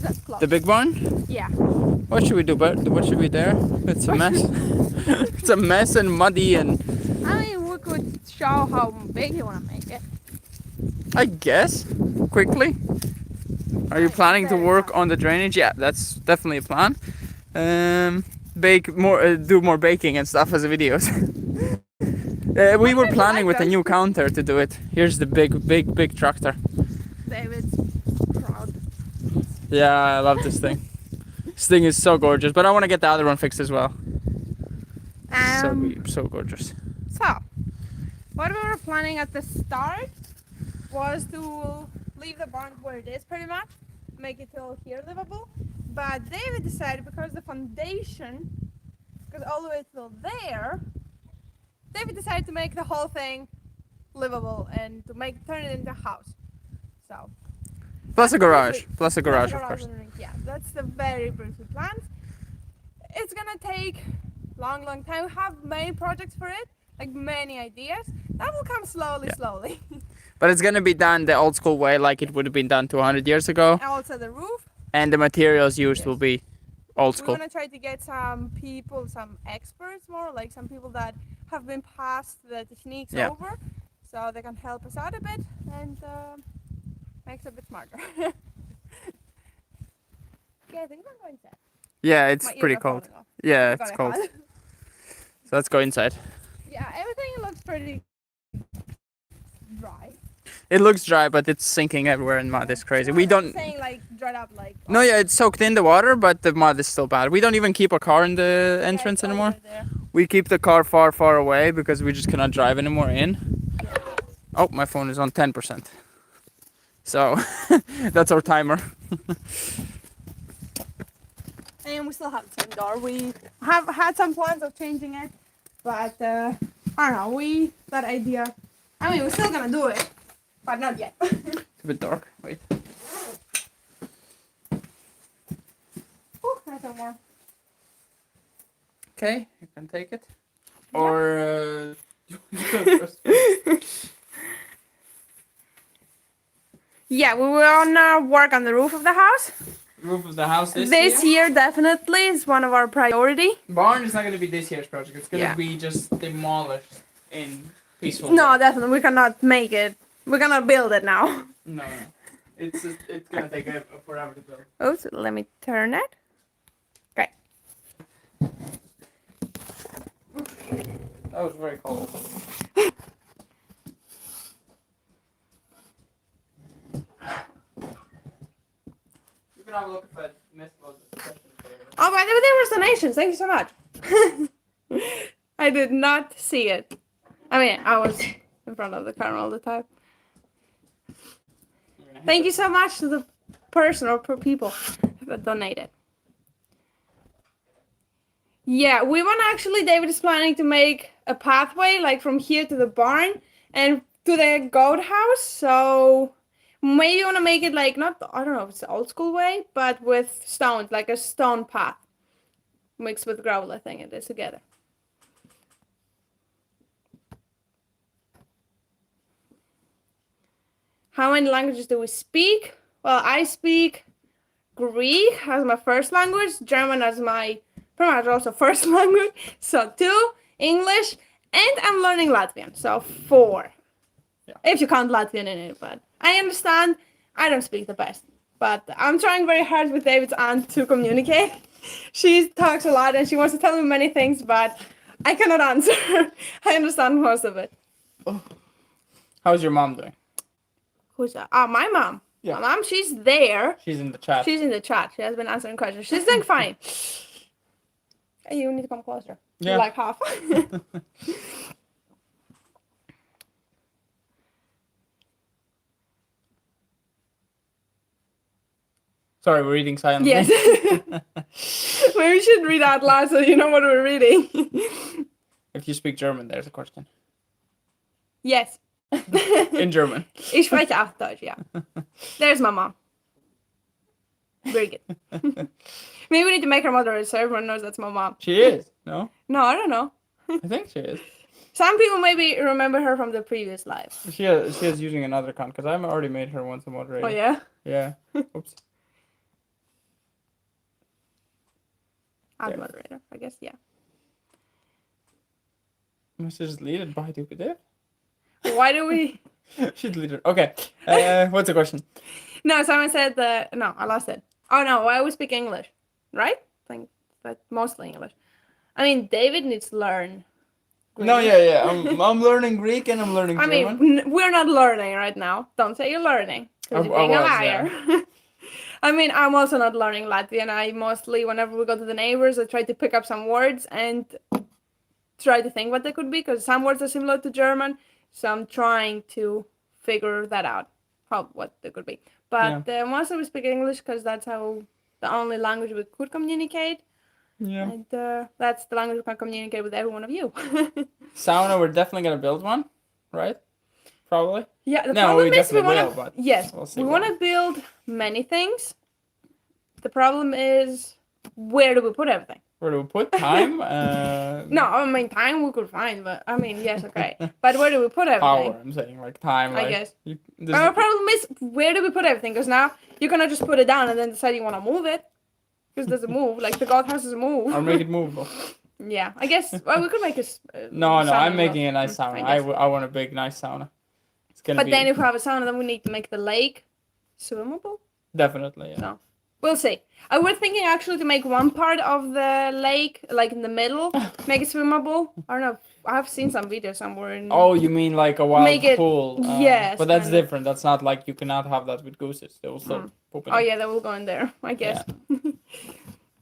That's close. The big barn? Yeah. What should we do? What should we do? It's a mess. It's a mess and muddy and I mean, we could show how big you want to make it. I guess quickly. Are you planning to Very work fun. on the drainage? Yeah, that's definitely a plan. Bake more, do more baking and stuff as videos. We were planning with a new counter to do it. Here's the big tractor. David's proud. Yeah, I love this thing. This thing is so gorgeous, but I want to get the other one fixed as well. So gorgeous. So, what we were planning at the start was to leave the barn where it is pretty much, make it till here livable. But David decided because the foundation goes all the way till there, David decided to make the whole thing livable and to turn it into a house. So Plus a garage, of course. underneath. Yeah, that's the very briefly planned. It's gonna take long time. We have many projects for it, like many ideas. That will come slowly. But it's gonna be done the old school way, like it would have been done 200 years ago. And also the roof. And the materials used will be old We're school. gonna try to get some people, some experts more, like some people that have been passed the techniques over, so they can help us out a bit and make us a bit smarter. Yeah, I think I'm going inside. Yeah, it's pretty cold. Yeah, it's cold. So let's go inside. Yeah, everything looks pretty dry. It looks dry, but it's sinking everywhere in mud. It's crazy. We don't. Saying like dried up, like. No, yeah, it's soaked in the water, but the mud is still bad. We don't even keep a car in the entrance anymore. We keep the car far, far away because we just cannot drive anymore in. Oh, my phone is on 10%. So that's our timer. And we still have the same door. We have had some plans of changing it, but I don't know. That idea. I mean, we're still gonna do it, but not yet. It's a bit dark. Wait. Oh, nice and warm. Okay, you can take it. Yeah. Or yeah, we wanna work on the roof of the house. Roof of the house this year definitely is one of our priority. Barn is not gonna be this year's project. It's gonna be just demolished in peaceful. No, way. definitely we cannot make it. We cannot build it now. No. It's gonna take forever to build. Oh, so let me turn it. Okay. That was very cold. You can have a look if I missed most of the questions. Oh, by the way, there was donations. Thank you so much. I did not see it. I mean, I was in front of the camera all the time. Thank you so much to the person or people that donated. Yeah, we want to actually, David is planning to make a pathway like from here to the barn and to the goat house. So maybe you want to make it like, not, I don't know if it's the old school way, but with stones, like a stone path mixed with gravel, I think it is together. How many languages do we speak? Well, I speak Greek as my first language, German as my pretty much also first language, so 2, English, and I'm learning Latvian, so 4. Yeah. If you count Latvian in it, but I understand I don't speak the best. But I'm trying very hard with David's aunt to communicate. She talks a lot and she wants to tell me many things, but I cannot answer. I understand most of it. Oh. How's your mom doing? Who's that? Oh, my mom. Yeah. My mom, she's there. She's in the chat. She's in the chat. She has been answering questions. She's doing fine. Hey, you need to come closer. Yeah. You're like half. Sorry, we're reading silently. Yes. Maybe we should read out loud so you know what we're reading. If you speak German, there's a question. Yes. In German. Ich spreche auch Deutsch, yeah. There's my mom. Very good. Maybe we need to make her mother so everyone knows that's my mom. She is, no? No, I don't know. I think she is. Some people maybe remember her from the previous life. She is using another account because I've already made her once a moderator. Oh, yeah? Yeah. Oops. I'm moderator, I guess, yeah. Must just delete it by Deivids. Why do we? She deleted it. Okay. What's the question? No, someone said that. No, I lost it. Oh no, why we speak English, right? I think, but mostly English. I mean, David needs to learn Greek. No, yeah. I'm learning Greek and I'm learning German. I mean, we're not learning right now. Don't say you're learning. Because you're being a liar. Yeah. I mean, I'm also not learning Latvian. I mostly, whenever we go to the neighbors, I try to pick up some words and try to think what they could be, because some words are similar to German. So I'm trying to figure that out, what they could be. But mostly we speak English because that's how the only language we could communicate. Yeah. And that's the language we can communicate with every one of you. Sauna, we're definitely going to build one, right? Probably. Yeah, the problem is we want to... Yes, we want to build many things. The problem is, where do we put everything? Where do we put time? No, I mean, time we could find, but I mean, yes, okay. But where do we put everything? Power, I'm saying, like time. I guess. But our problem is, where do we put everything? Because now you cannot just put it down and then decide you want to move it. Because it doesn't move. Like, the goat house doesn't move. Or make it move. Yeah, I guess. Well, we could make a. No, sauna I'm making a nice sauna. I guess. want a big, nice sauna. It's gonna But be. then if we have a sauna, then we need to make the lake swimmable. Definitely, yeah. So we'll see. I was thinking actually to make one part of the lake, like in the middle, make it swimmable. I don't know. I have seen some videos somewhere. Oh, you mean like a wild pool? Yes. But that's different. That's not like you cannot have that with gooses. They will still poop in it. Yeah, they will go in there, I guess. Yeah.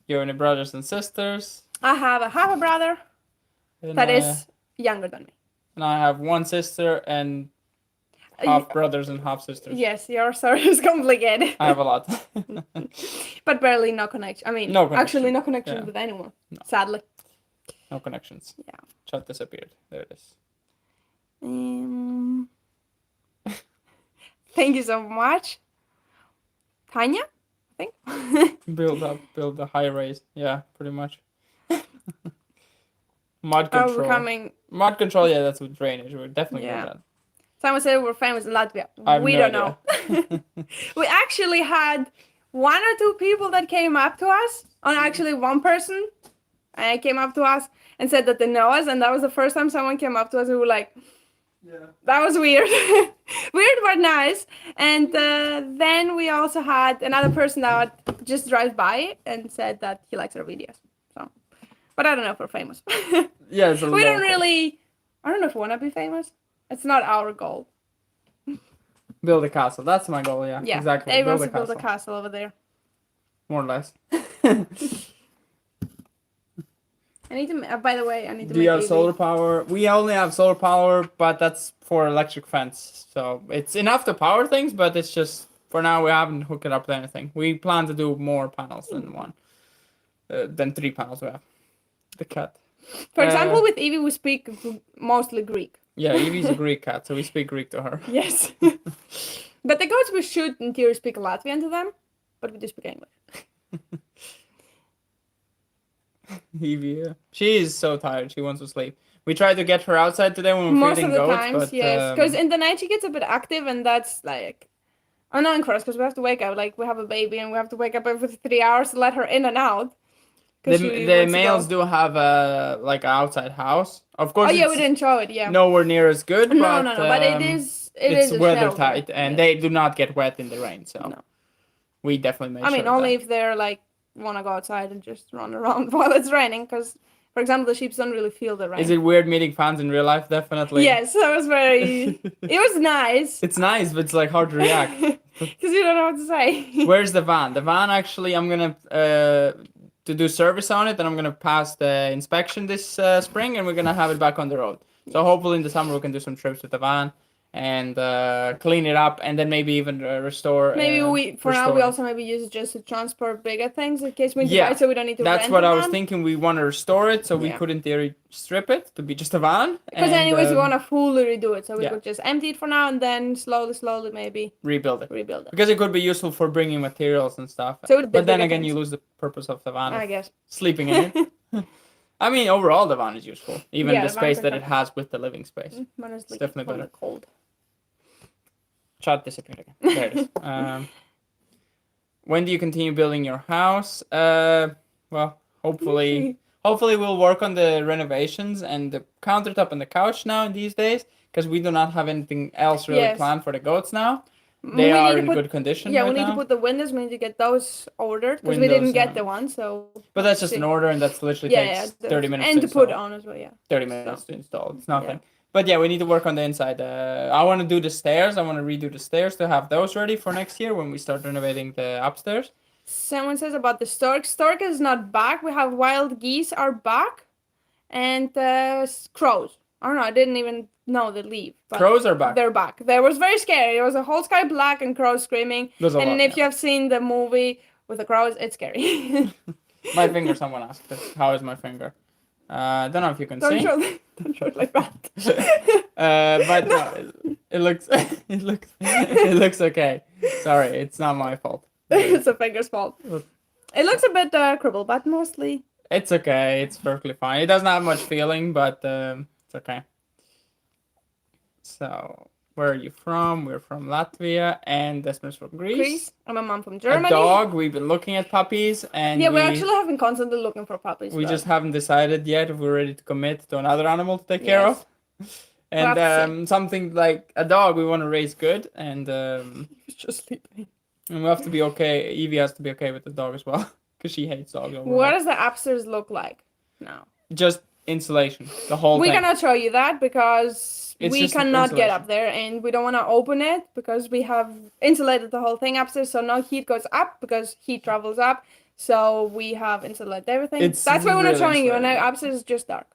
You have any brothers and sisters? I have a brother that is younger than me. And I have one sister and half brothers and half sisters. Yes, your story is complicated. I have a lot. But barely no connection. I mean, no connection. Actually no connection with anyone, sadly. No connections. Yeah. Chat disappeared. There it is. Thank you so much. Tanya, I think. build a high raise. Yeah, pretty much. Mud control. Mud control, yeah, that's with drainage. We're definitely doing that. Someone said we're famous in Latvia. We don't know. We actually had 1 or 2 people that came up to us, and actually one person came up to us and said that they know us, and that was the first time someone came up to us and we were like, that was weird. Weird but nice. And then we also had another person that just drives by and said that he likes our videos. So, but I don't know if we're famous. Yeah, it's we don't really. I don't know if we want to be famous. It's not our goal. Build a castle. That's my goal. Yeah. Exactly. They wants to build a castle over there. More or less. I need to. By the way, I need to. Do you have solar power? We only have solar power, but that's for electric fence. So it's enough to power things, but it's just for now we haven't hooked it up to anything. We plan to do more panels than 3 panels we have. The cat. For example, with Evie, we speak mostly Greek. Yeah, Evie's a Greek cat, so we speak Greek to her. Yes. But the goats, we should in theory speak Latvian to them, but we do speak English. Evie, she is so tired. She wants to sleep. We tried to get her outside today when we were feeding goats. Most of the times, yes. Because in the night she gets a bit active, and that's like annoying for us because we have to wake up. Like we have a baby, and we have to wake up every 3 hours to let her in and out. The males do have like an outside house. Of course. Oh yeah, we didn't show it. Yeah. Nowhere near as good. No, but it is. It's weather tight, and they do not get wet in the rain. So we definitely make. I mean, only if they're like want to go outside and just run around while it's raining. Because, for example, the sheep don't really feel the rain. Is it weird meeting fans in real life? Definitely. Yes, that was very. It was nice. It's nice, but it's like hard to react. Because you don't know what to say. Where's the van? The van actually, I'm gonna to do service on it, and I'm gonna pass the inspection this spring, and we're gonna have it back on the road. So hopefully in the summer we can do some trips with the van and clean it up, and then maybe even restore. Maybe we also maybe use it just to transport bigger things in case we need to buy, so we don't need to. That's what I was thinking. We want to restore it, so we could in theory strip it to be just a van. Because anyways, we want to fully redo it, so we could just empty it for now and then slowly maybe rebuild it. Because it could be useful for bringing materials and stuff. So but then again, you lose the purpose of the van. I guess sleeping in it. I mean, overall, the van is useful. Even the space that it has with the living space. It's definitely better. Cold. Chat disappeared again. There it is. When do you continue building your house? Well, hopefully we'll work on the renovations and the countertop and the couch now in these days, because we do not have anything else really planned for the goats now. They are in good condition. Yeah, we need to put the windows. We need to get those ordered because we didn't get the one. So. But that's just an order, and that's literally takes 30 minutes. And to put on as well, 30 minutes to install. It's nothing. Yeah. But yeah, we need to work on the inside. I want to do the stairs. I want to redo the stairs to have those ready for next year when we start renovating the upstairs. Someone says about the stork. Stork is not back. We have wild geese are back, and crows. I don't know. I didn't even know they leave. Crows are back. They're back. That was very scary. It was a whole sky black and crows screaming. And if you have seen the movie with the crows, it's scary. My finger. Someone asked us. How is my finger? I don't know if you can see. Don't show it like that. But no, it looks okay. Sorry, it's not my fault. It's a finger's fault. It looks a bit crippled, but mostly. It's okay. It's perfectly fine. It doesn't have much feeling, but it's okay. So Where are you from? We're from Latvia, and Despina's from Greece. I'm a mom from Germany. A dog. We've been looking at puppies, and yeah, we actually have been constantly looking for puppies. We just haven't decided yet if we're ready to commit to another animal to take care of. And something like a dog we want to raise good, and he's just sleeping. And we have to be okay. Evie has to be okay with the dog as well, because she hates dogs. Overall. What does the upstairs look like now? Just insulation, the whole thing. We cannot show you that because we cannot get up there, and we don't want to open it because we have insulated the whole thing upstairs, so no heat goes up because heat travels up. So we have insulated everything. That's why we're not showing you, and upstairs is just dark.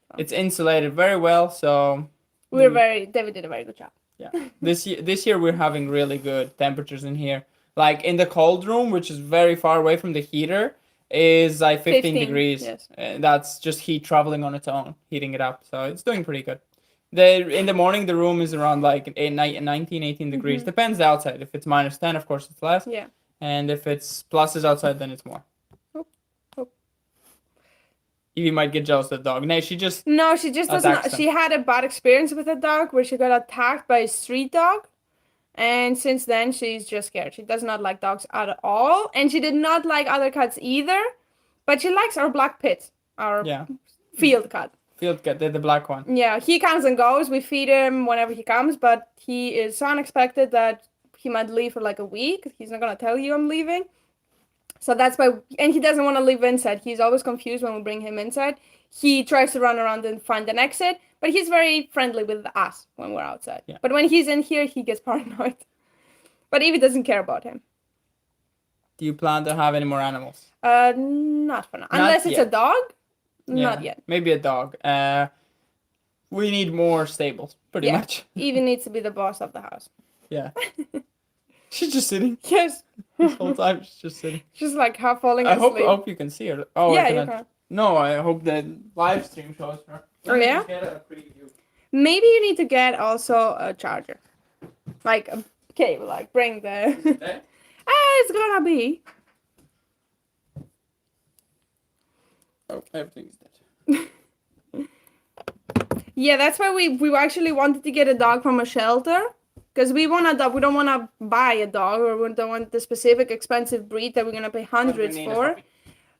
So. It's insulated very well, so David did a very good job. Yeah, this year we're having really good temperatures in here. Like in the cold room, which is very far away from the heater, is like 15 degrees. Yes. That's just heat traveling on its own, heating it up. So it's doing pretty good. In the morning, the room is around like 19, 18 degrees. Depends outside. If it's minus 10, of course, it's less. Yeah. And if it's pluses outside, then it's more. Evie might get jealous of the dog. No, she just doesn't. She had a bad experience with a dog where she got attacked by a street dog. And since then, she's just scared. She does not like dogs at all. And she did not like other cats either. But she likes our black pit, our field cat. Field cat, the black one. Yeah, he comes and goes. We feed him whenever he comes. But he is so unexpected that he might leave for like a week. He's not going to tell you I'm leaving. So that's why, and he doesn't want to live inside. He's always confused when we bring him inside. He tries to run around and find an exit, but he's very friendly with us when we're outside. Yeah. But when he's in here, he gets paranoid. But Evie doesn't care about him. Do you plan to have any more animals? Not for now. Unless it's a dog? Not yet. Maybe a dog. We need more stables, pretty much. Evie needs to be the boss of the house. Yeah. She's just sitting. Yes. This whole time she's just sitting. She's like half falling asleep. I hope you can see her. Oh, yeah, you can. No, I hope the live stream shows her. Yeah? Get a preview. Maybe you need to get also a charger. Like a cable, like bring the... It's gonna be. Oh, everything's dead. Yeah, that's why we actually wanted to get a dog from a shelter. Because we don't want to buy a dog, or we don't want the specific expensive breed that we're going to pay hundreds for.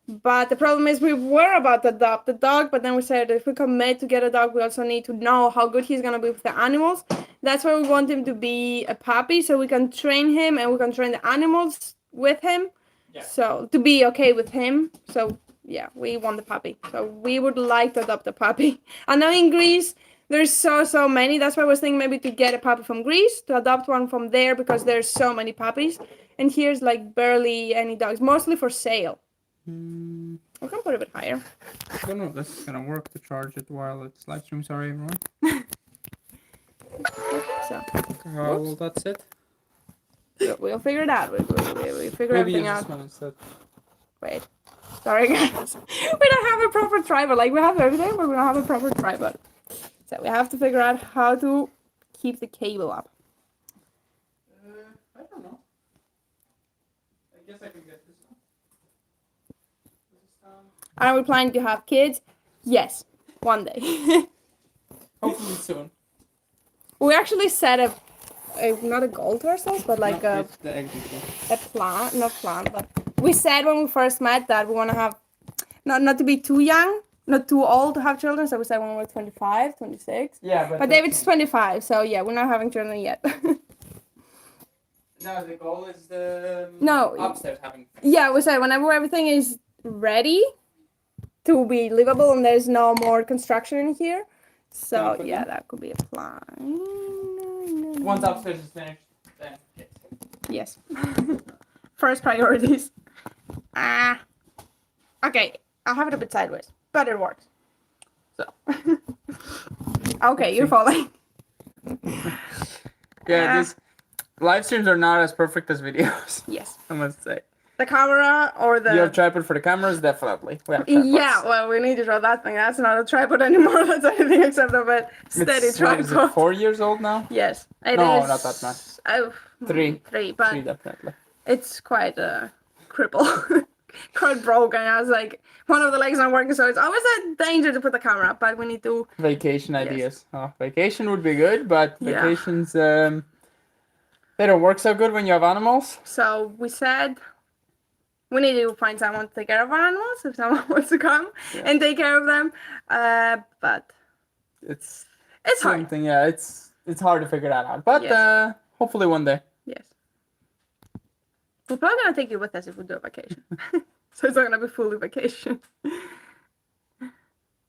But the problem is we were about to adopt a dog, but then we said if we commit to get a dog, we also need to know how good he's going to be with the animals. That's why we want him to be a puppy, so we can train him and we can train the animals with him. Yeah. So to be okay with him. So yeah, we want the puppy. So we would like to adopt a puppy. I know in Greece, there's so many. That's why I was thinking maybe to get a puppy from Greece, to adopt one from there, because there's so many puppies. And here's like barely any dogs, mostly for sale. We can put it a bit higher. I don't know if this is going to work to charge it while it's live stream. Sorry, everyone. So. How will that sit? We'll figure it out. We'll figure everything out. Wait. Sorry, guys. We don't have a proper tripod. Like, we have everything, but we don't have a proper tripod. So we have to figure out how to keep the cable up. I don't know. I guess I can get this one. Are we planning to have kids? Yes, one day. Hopefully soon. We actually set not a goal to ourselves, but like a plan, not plan, but we said when we first met that we want to have, not to be too young, not too old to have children, so we said when we're 25, 26. Yeah, but David's 25, so yeah, we're not having children yet. No, the goal is the upstairs having. Yeah, we said whenever everything is ready to be livable and there's no more construction in here. So yeah, that could be a plan. Once upstairs is finished, then kids. Yes. First priorities. Okay, I'll have it a bit sideways. But it works. So. Okay, you're falling. Yeah, these live streams are not as perfect as videos. Yes. I must say. The camera or the... You have tripod for the cameras? Definitely. We have tripods. Yeah, well, we need to draw that thing. That's not a tripod anymore. That's anything except of a steady tripod. Is it 4 years old now? Yes. It is. Not that much. Oh, 3. 3, but 3, definitely. It's quite a cripple. cord broke, and I was like, one of the legs not working, so it's always a danger to put the camera up. But we need to vacation ideas. Oh, vacation would be good, but Yeah. vacations they don't work so good when you have animals. So we said we need to find someone to take care of our animals if someone wants to come and take care of them. But It's it's hard. something. Yeah, it's hard to figure that out. But Yes. hopefully one day. Yes. We're probably gonna take you with us if we do a vacation. So it's not gonna be fully vacation.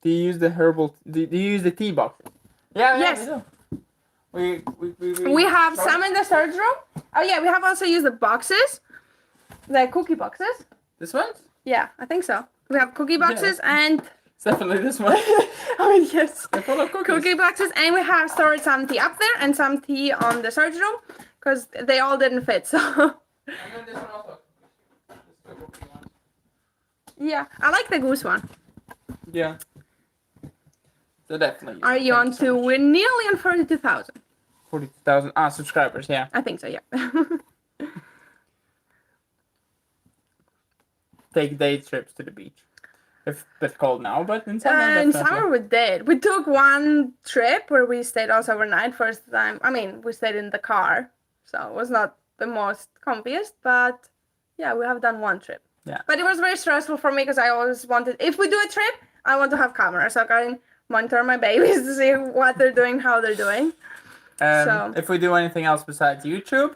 Do you use the herbal? Do you use the tea box? Yeah. Yes. We do. We have some in the storage room. Oh yeah, we have also used the boxes, the cookie boxes. This one? Yeah, I think so. We have cookie boxes and It's definitely this one. oh yes, They're full of cookies. cookie boxes, and we have stored some tea up there and some tea on the storage room because they all didn't fit. So And then this one also. This is the cookie one. yeah, I like the goose one. Yeah. So definitely. Are you Thank on so to? much. We're nearly on 42,000. 40,000 subscribers. Yeah. I think so. Yeah. Take day trips to the beach. If that's cold now, but in summer In definitely. summer we did. We took one trip where we stayed also overnight. First time. I mean, we stayed in the car, so it was not the most comfiest, but yeah, we have done one trip. Yeah. But it was very stressful for me because I always wanted. If we do a trip, I want to have cameras so I can monitor my babies to see what they're doing, how they're doing. So- If we do anything else besides YouTube,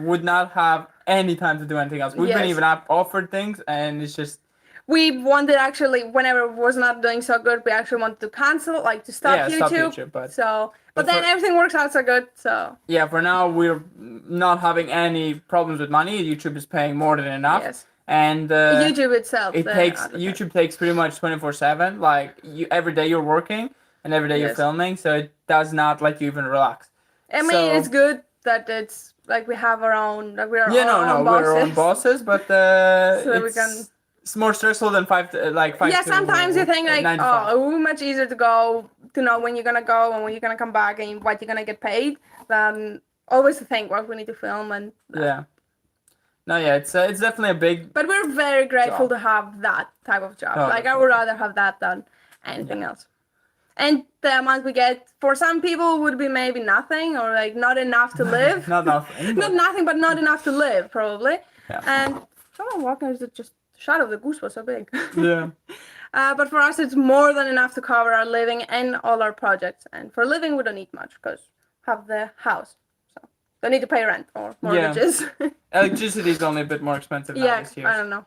would not have any time to do anything else. We've been Yes. even offered things, and it's just We wanted actually, whenever it was not doing so good, we actually wanted to cancel, like to stop YouTube. stop YouTube, but- so, but but then for- everything works out so good. So yeah. For now, we're not having any problems with money. YouTube is paying more than enough, yes, and YouTube itself. it the takes advertising. YouTube takes pretty much 24/7. Like every day you're working, and every day you're Yes. filming, so it does not let you even relax. I mean, So- it's good that it's like we have our own, like we are Yeah, our own we're our own bosses. bosses, but So that we it's, can- it's more stressful than five. Yeah, sometimes you think like, 9 to 5. oh, it would be much easier to go to know when you're gonna go and when you're gonna come back and what you're gonna get paid than always to think what we need to film and. Yeah. No, yeah, it's definitely a big. But we're very grateful Job. to have that type of job. Oh, like I would rather have that than anything else. And the amount we get for some people would be maybe nothing or like not enough to live. Not nothing. Not nothing, but not enough to live probably. Yeah. And someone walking is just shot of the goose was so big. Yeah. But for us, it's more than enough to cover our living and all our projects. And for living, we don't need much because we have the house, so don't need to pay rent or mortgages. Electricity is only a bit more expensive now Yeah, this year. I don't know.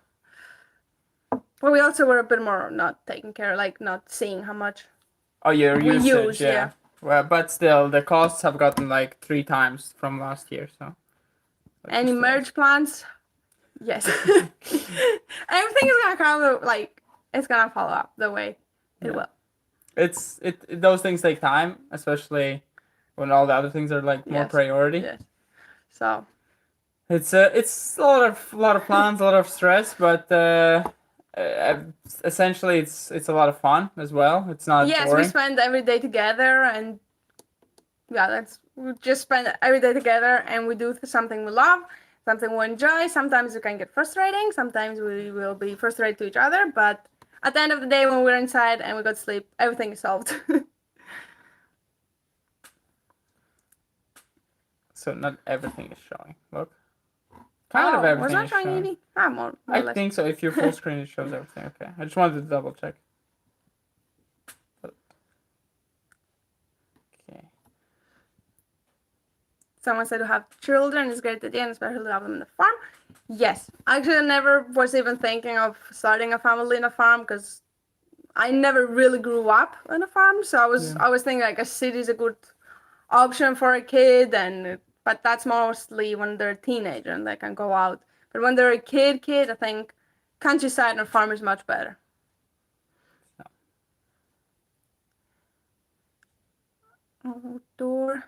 But we also were a bit more not taking care, like not seeing how much. Oh, your We usage, use, yeah. yeah. Well, but still, the costs have gotten like 3 times from last year. So. Any merge plans? Yes. Everything is gonna come like it's gonna follow up the way it will. Those things take time, especially when all the other things are like more Yes. priority. Yes. So It's a lot of plans, a lot of stress, but essentially it's a lot of fun as well. It's not yes, boring. we spend every day together, and yeah, we just spend every day together, and we do something we love, something we enjoy. Sometimes we can get frustrating. Sometimes we will be frustrated to each other, but at the end of the day, when we're inside and we go to sleep, everything is solved. So not everything is showing. Look, kind of everything was that is showing showing. Evie? More or I less. think so. If you're full screen, it shows everything. Okay, I just wanted to double check. Okay. Someone said to have children is a great idea, and especially to have them in the farm. Yes, actually, I never was even thinking of starting a family in a farm because I never really grew up on a farm. So I was thinking like a city is a good option for a kid, but that's mostly when they're a teenager and they can go out. But when they're a kid, I think countryside and a farm is much better. Outdoor.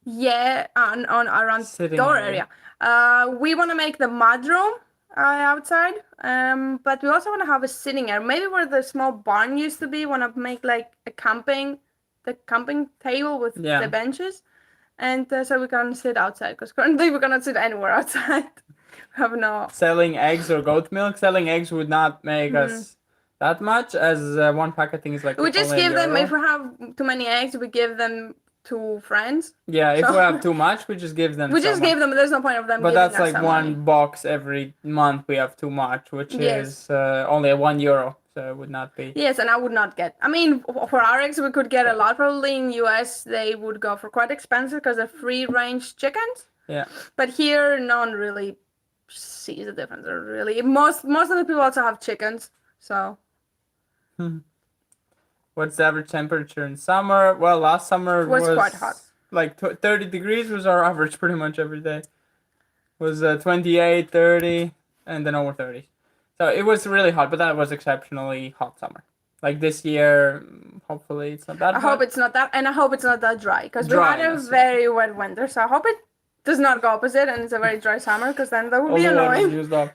Yeah, on around Sitting door area. area. We want to make the mudroom outside, but we also want to have a sitting area. Maybe where the small barn used to be. Want to make like the camping table with Yeah. the benches, and so we can sit outside. Because currently we cannot sit anywhere outside. have no selling eggs or goat milk. Selling eggs would not make us that much, as one pack I think is like we just only give them, €1. if we have too many eggs, we give them to friends. Yeah, if So- we have too much, we just give them. We just some. give them. There's no point of them. But giving that's us like some one money. box every month. We have too much, which Yes. is only €1, so it would not be. Yes, and I would not get. I mean, for our eggs, we could get a lot. Probably in US, they would go for quite expensive because they're free-range chickens. Yeah. But here, no one really sees the difference. Or really, most of the people also have chickens. So. What's the average temperature in summer? Well, last summer was quite hot. Like 30 degrees was our average pretty much every day. Was 28, 30, and then over 30. So it was really hot, but that was exceptionally hot summer. Like this year, hopefully it's not that hot. I hope it's not that, and I hope it's not that dry, because we had a Dryness, yeah. very wet winter. So I hope it does not go opposite, and it's a very dry summer, because then that would All be the water is annoying. used up.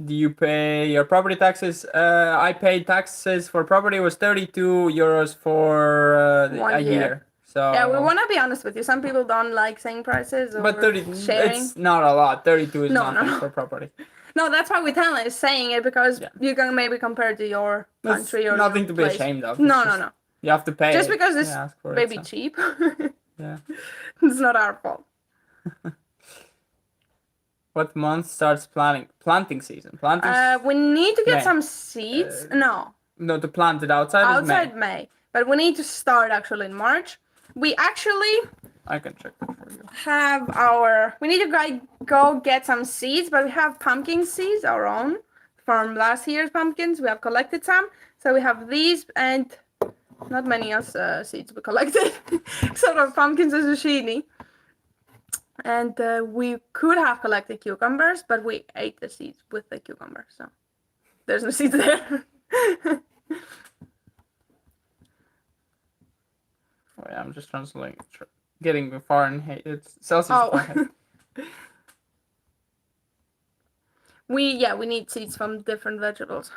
Do you pay your property taxes? I paid taxes for property was €32 for 1 a year. So Yeah, we want to be honest with you. Some people don't like saying prices or but 30 sharing. it's not a lot. 32 is No, nothing no. for property. No, that's why we tell is saying it, because Yeah. you can maybe compare to your It's country or nothing your to be place. ashamed of. No, It's no, just- no. You have to pay. Just because it's ask for maybe it, so. cheap. Yeah. It's not our fault. What month starts planting season? We need to get May. some seeds. No, No, to plant it outside. outside Is May. May. But we need to start actually in March. We actually I can check that for you. have our. We need to go get some seeds, but we have pumpkin seeds, our own, from last year's pumpkins. We have collected some. So we have these and not many else seeds we collected. Sort of pumpkins and zucchini. And we could have collected cucumbers, but we ate the seeds with the cucumber, so there's no seeds there. Oh, yeah, I'm just translating. Getting the Fahrenheit. It's Celsius. Oh. Fahrenheit. We need seeds from different vegetables.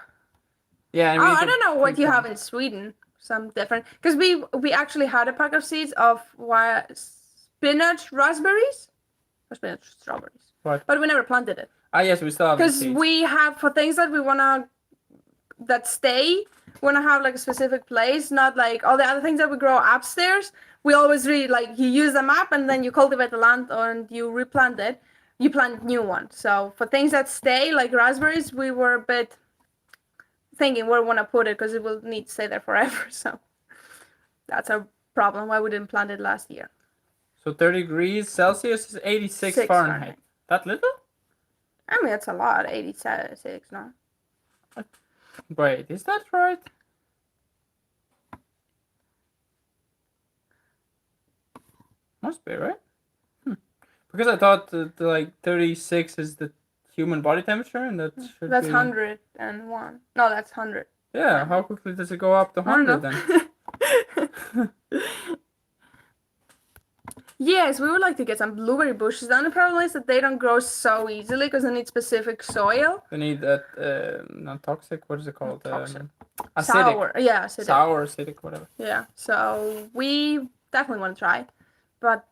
Yeah. Oh, I don't know what you have in Sweden. Some different, because we actually had a pack of seeds of spinach raspberries, or spinach strawberries. What? But we never planted it. Yes, we still have the Because seeds. we have, for things that we that stay, we wanna have like a specific place, not like all the other things that we grow upstairs. We always like you use them up and then you cultivate the land and you replant it. You plant new ones. So for things that stay, like raspberries, we were a bit thinking where we want to put it because it will need to stay there forever. So that's a problem why we didn't plant it last year. So 30 degrees Celsius is 86 6 Fahrenheit. That little? I mean, that's a lot. 86, no? Wait, is that right? Must be, right? Because I thought that like 36 is the human body temperature, and that should That's be... 101. No, that's 100. Yeah, how quickly does it go up to I don't 100 then? know. Yes, we would like to get some blueberry bushes. The only problem is that they don't grow so easily because they need specific soil. They need that, not toxic, what is it called? Toxic. Acidic. Sour. Yeah, acidic. Sour, acidic, whatever. Yeah, so we definitely want to try. But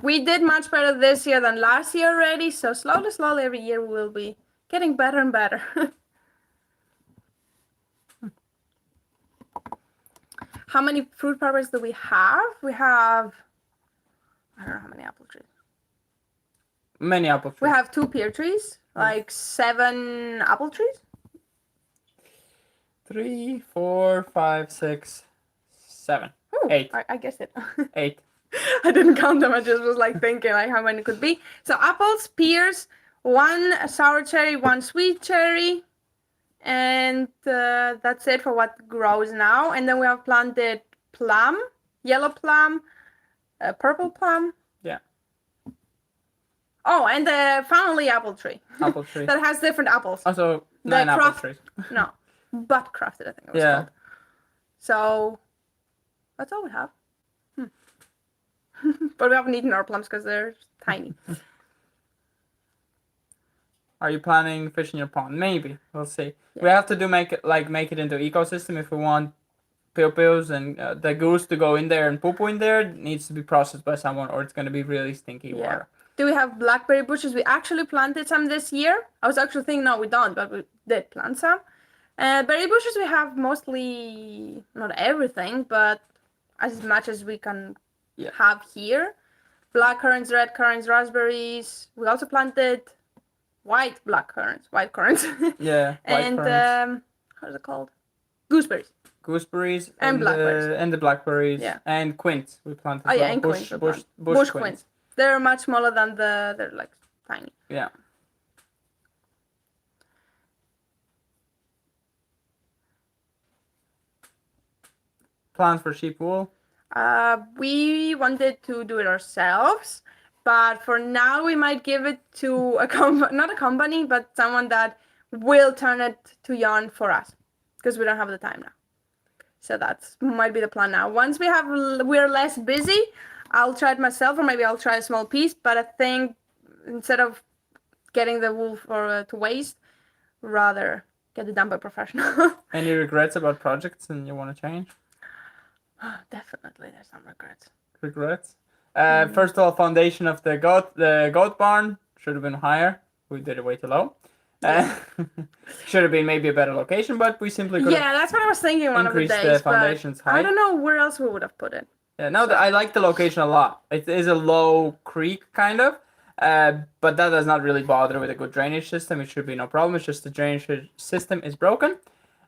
we did much better this year than last year already. So slowly, every year we will be getting better and better. How many fruit peppers do we have? We have, I don't know how many apple trees. Many apple trees. We have 2 pear trees, like 7 apple trees. 3, 4, 5, 6, 7, Ooh, 8. I guessed it. 8. I didn't count them. I just was like thinking like how many could be. So apples, pears, 1 sour cherry, 1 sweet cherry, and that's it for what grows now. And then we have planted plum, yellow plum, purple plum. Yeah. Oh, and the Farmily apple tree. Apple tree. That has different apples. Also, 9 apple craft- trees. No, butt crafted, I think it was Yeah. called. So that's all we have. But we haven't eaten our plums because they're tiny. Are you planning fish in your pond? Maybe. We'll see. Yeah. We have to make it into ecosystem if we want piu-pius and the goose to go in there and poo-poo in there. It needs to be processed by someone or it's going to be really stinky water. Do we have blackberry bushes? We actually planted some this year. I was actually thinking, no, we don't, but we did plant some. Berry bushes, we have mostly, not everything, but as much as we can have here. Black currants, red currants, raspberries. We also planted white currants. Yeah, and currants. How's it called? Gooseberries. Gooseberries and blackberries. And the blackberries. Yeah. And quince we planted. And quince. Bush quince. They're much smaller than they're like tiny. Yeah. Plans for sheep wool? We wanted to do it ourselves, but for now we might give it to not a company, but someone that will turn it to yarn for us, because we don't have the time now. So that might be the plan now. Once we're less busy, I'll try it myself, or maybe I'll try a small piece. But I think instead of getting the wool to waste, rather get it done by a professional. Any regrets about projects and you want to change? Definitely, there's some regrets. Regrets? First of all, foundation of the goat barn should have been higher. We did it way too low. Should have been maybe a better location, but we simply could. Yeah, that's what I was thinking one of the days. The foundation's height. I don't know where else we would have put it. Yeah, no, I like the location a lot. It is a low creek kind of, but that does not really bother with a good drainage system. It should be no problem. It's just the drainage system is broken.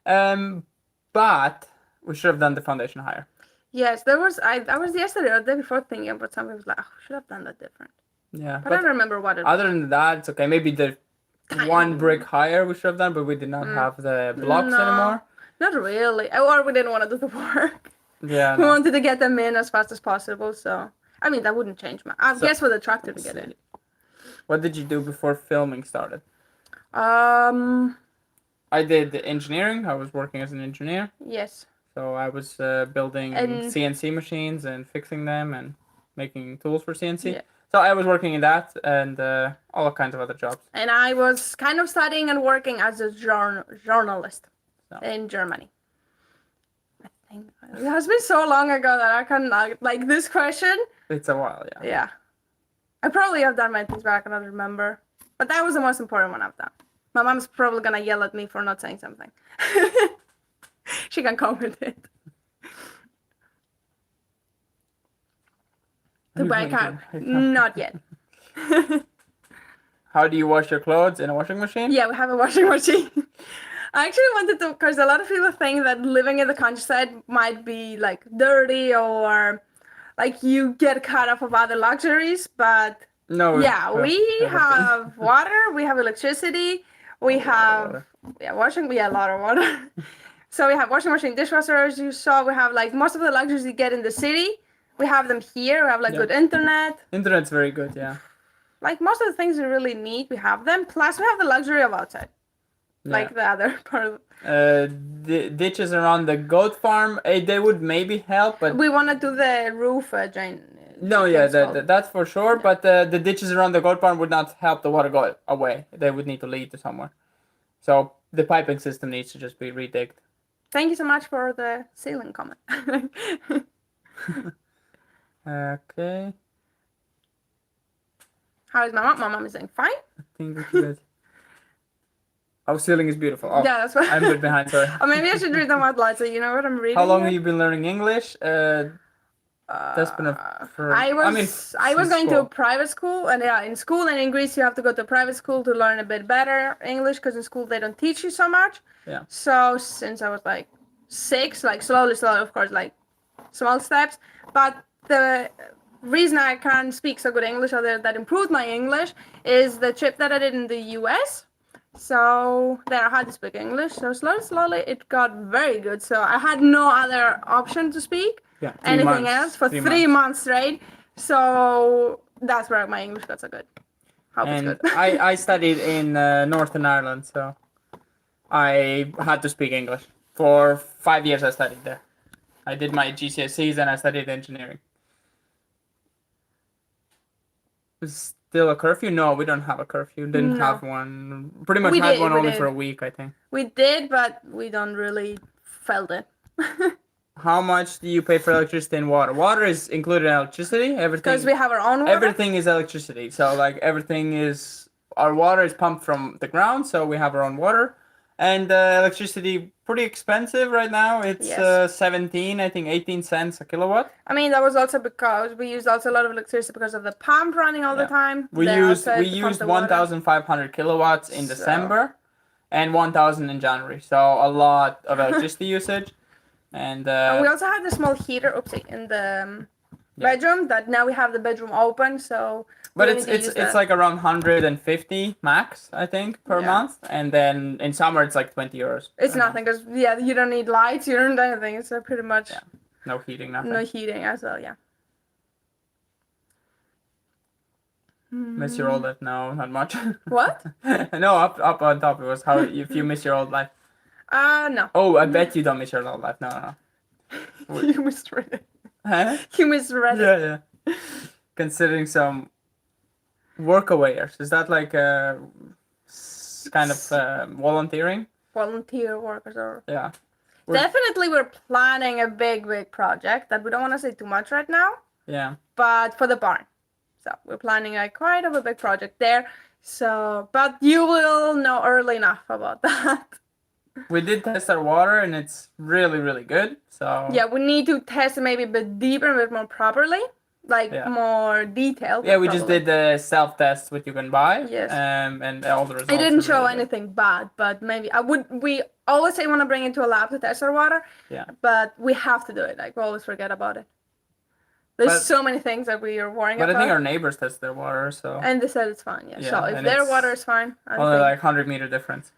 But we should have done the foundation higher. Yes, I was yesterday or the day before thinking about something. I was like, we should have done that different. Yeah, but I don't remember what it was. Other than that, it's okay. Maybe the one brick higher we should have done, but we did not have the blocks anymore. Not really. Or we didn't want to do the work. Yeah. We wanted to get them in as fast as possible, so I mean that wouldn't change much. I guess for the tractor to get in. What did you do before filming started? I did engineering. I was working as an engineer. Yes. So I was building CNC machines and fixing them and making tools for CNC. Yeah. So I was working in that and all kinds of other jobs. And I was kind of studying and working as a journalist in Germany. I think it has been so long ago that I can like this question. It's a while, yeah. Yeah. I probably have done my things, but I cannot remember. But that was the most important one I've done. My mom's probably gonna yell at me for not saying something. She can comment it. The bike out. Not yet. How do you wash your clothes? In a washing machine? Yeah, we have a washing machine. I actually wanted to, because a lot of people think that living in the countryside might be like dirty or like you get cut off of other luxuries, but no. Yeah, we have water, we have electricity, we have a lot of water. So we have washing machine, dishwasher, as you saw. We have like most of the luxuries you get in the city. We have them here. We have like good internet. Internet's very good, yeah. Like most of the things we really need, we have them. Plus we have the luxury of outside. Like the other part of the ditches around the goat farm, they would maybe help, but we want to do the roof drain. No, yeah, that's for sure. Yeah. But the ditches around the goat farm would not help the water go away. They would need to lead to somewhere. So the piping system needs to just be redigged. Thank you so much for the ceiling comment. Okay. How is my mom? My mom is saying fine. I think it's good. Our ceiling is beautiful. Oh, yeah, that's what I'm a bit behind, sorry. Or maybe I should read them out loud so you know what I'm reading. How long have you been learning English? Despina I was going to a private school, and in school and in Greece you have to go to a private school to learn a bit better English, because in school they don't teach you so much. Yeah. So since I was like 6, like slowly, of course, like small steps. But the reason I can speak so good English, or that improved my English, is the trip that I did in the US. So there I had to speak English. So slowly it got very good. So I had no other option to speak anything else for 3 months straight. So that's where my English got so good. Hope it's good. I studied in Northern Ireland, so I had to speak English. For 5 years I studied there. I did my GCSEs and I studied engineering. Is still a curfew? No, we don't have a curfew. Didn't have one. Pretty much had one only for a week, I think. We did, but we don't really felt it. how much do you pay for electricity and water? Water is included in electricity. Everything. Because we have our own water. Everything is electricity. So like everything is our water is pumped from the ground. So we have our own water, and electricity pretty expensive right now. It's 17, I think 18 cents a kilowatt. I mean that was also because we used also a lot of electricity because of the pump running all the time. We used 1,500 kilowatts in December, and 1,000 in January. So a lot of electricity usage. And we also had the small heater, in the bedroom. That now we have the bedroom open, so. But it's like around 150 max, I think, per month, and then in summer it's like 20 euros. It's nothing because you don't need lights, you don't need anything. It's pretty much no heating, nothing. No heating as well, yeah. Miss your old life? No, not much. What? No, up on top it was how if you miss your old life. No. Oh, I bet you don't miss your old life. No. You misread it. Huh? You misread it. Yeah. Considering some workaways, is that like kind of volunteering? Volunteer workers or. Yeah. Definitely, we're planning a big project that we don't want to say too much right now. Yeah. But for the barn. So we're planning quite a big project there. So, but you will know early enough about that. We did test our water and it's really, really good. So yeah, we need to test it maybe a bit deeper, a bit more properly, more detailed. Yeah, we just did the self-test, which you can buy. Yes. And all the results. It didn't show anything bad, but maybe we always say we want to bring it to a lab to test our water. Yeah. But we have to do it. Like we always forget about it. There's so many things that we are worrying about. But I think our neighbors test their water, so. And they said it's fine. Yeah. So if their water is fine, only like 100-meter difference.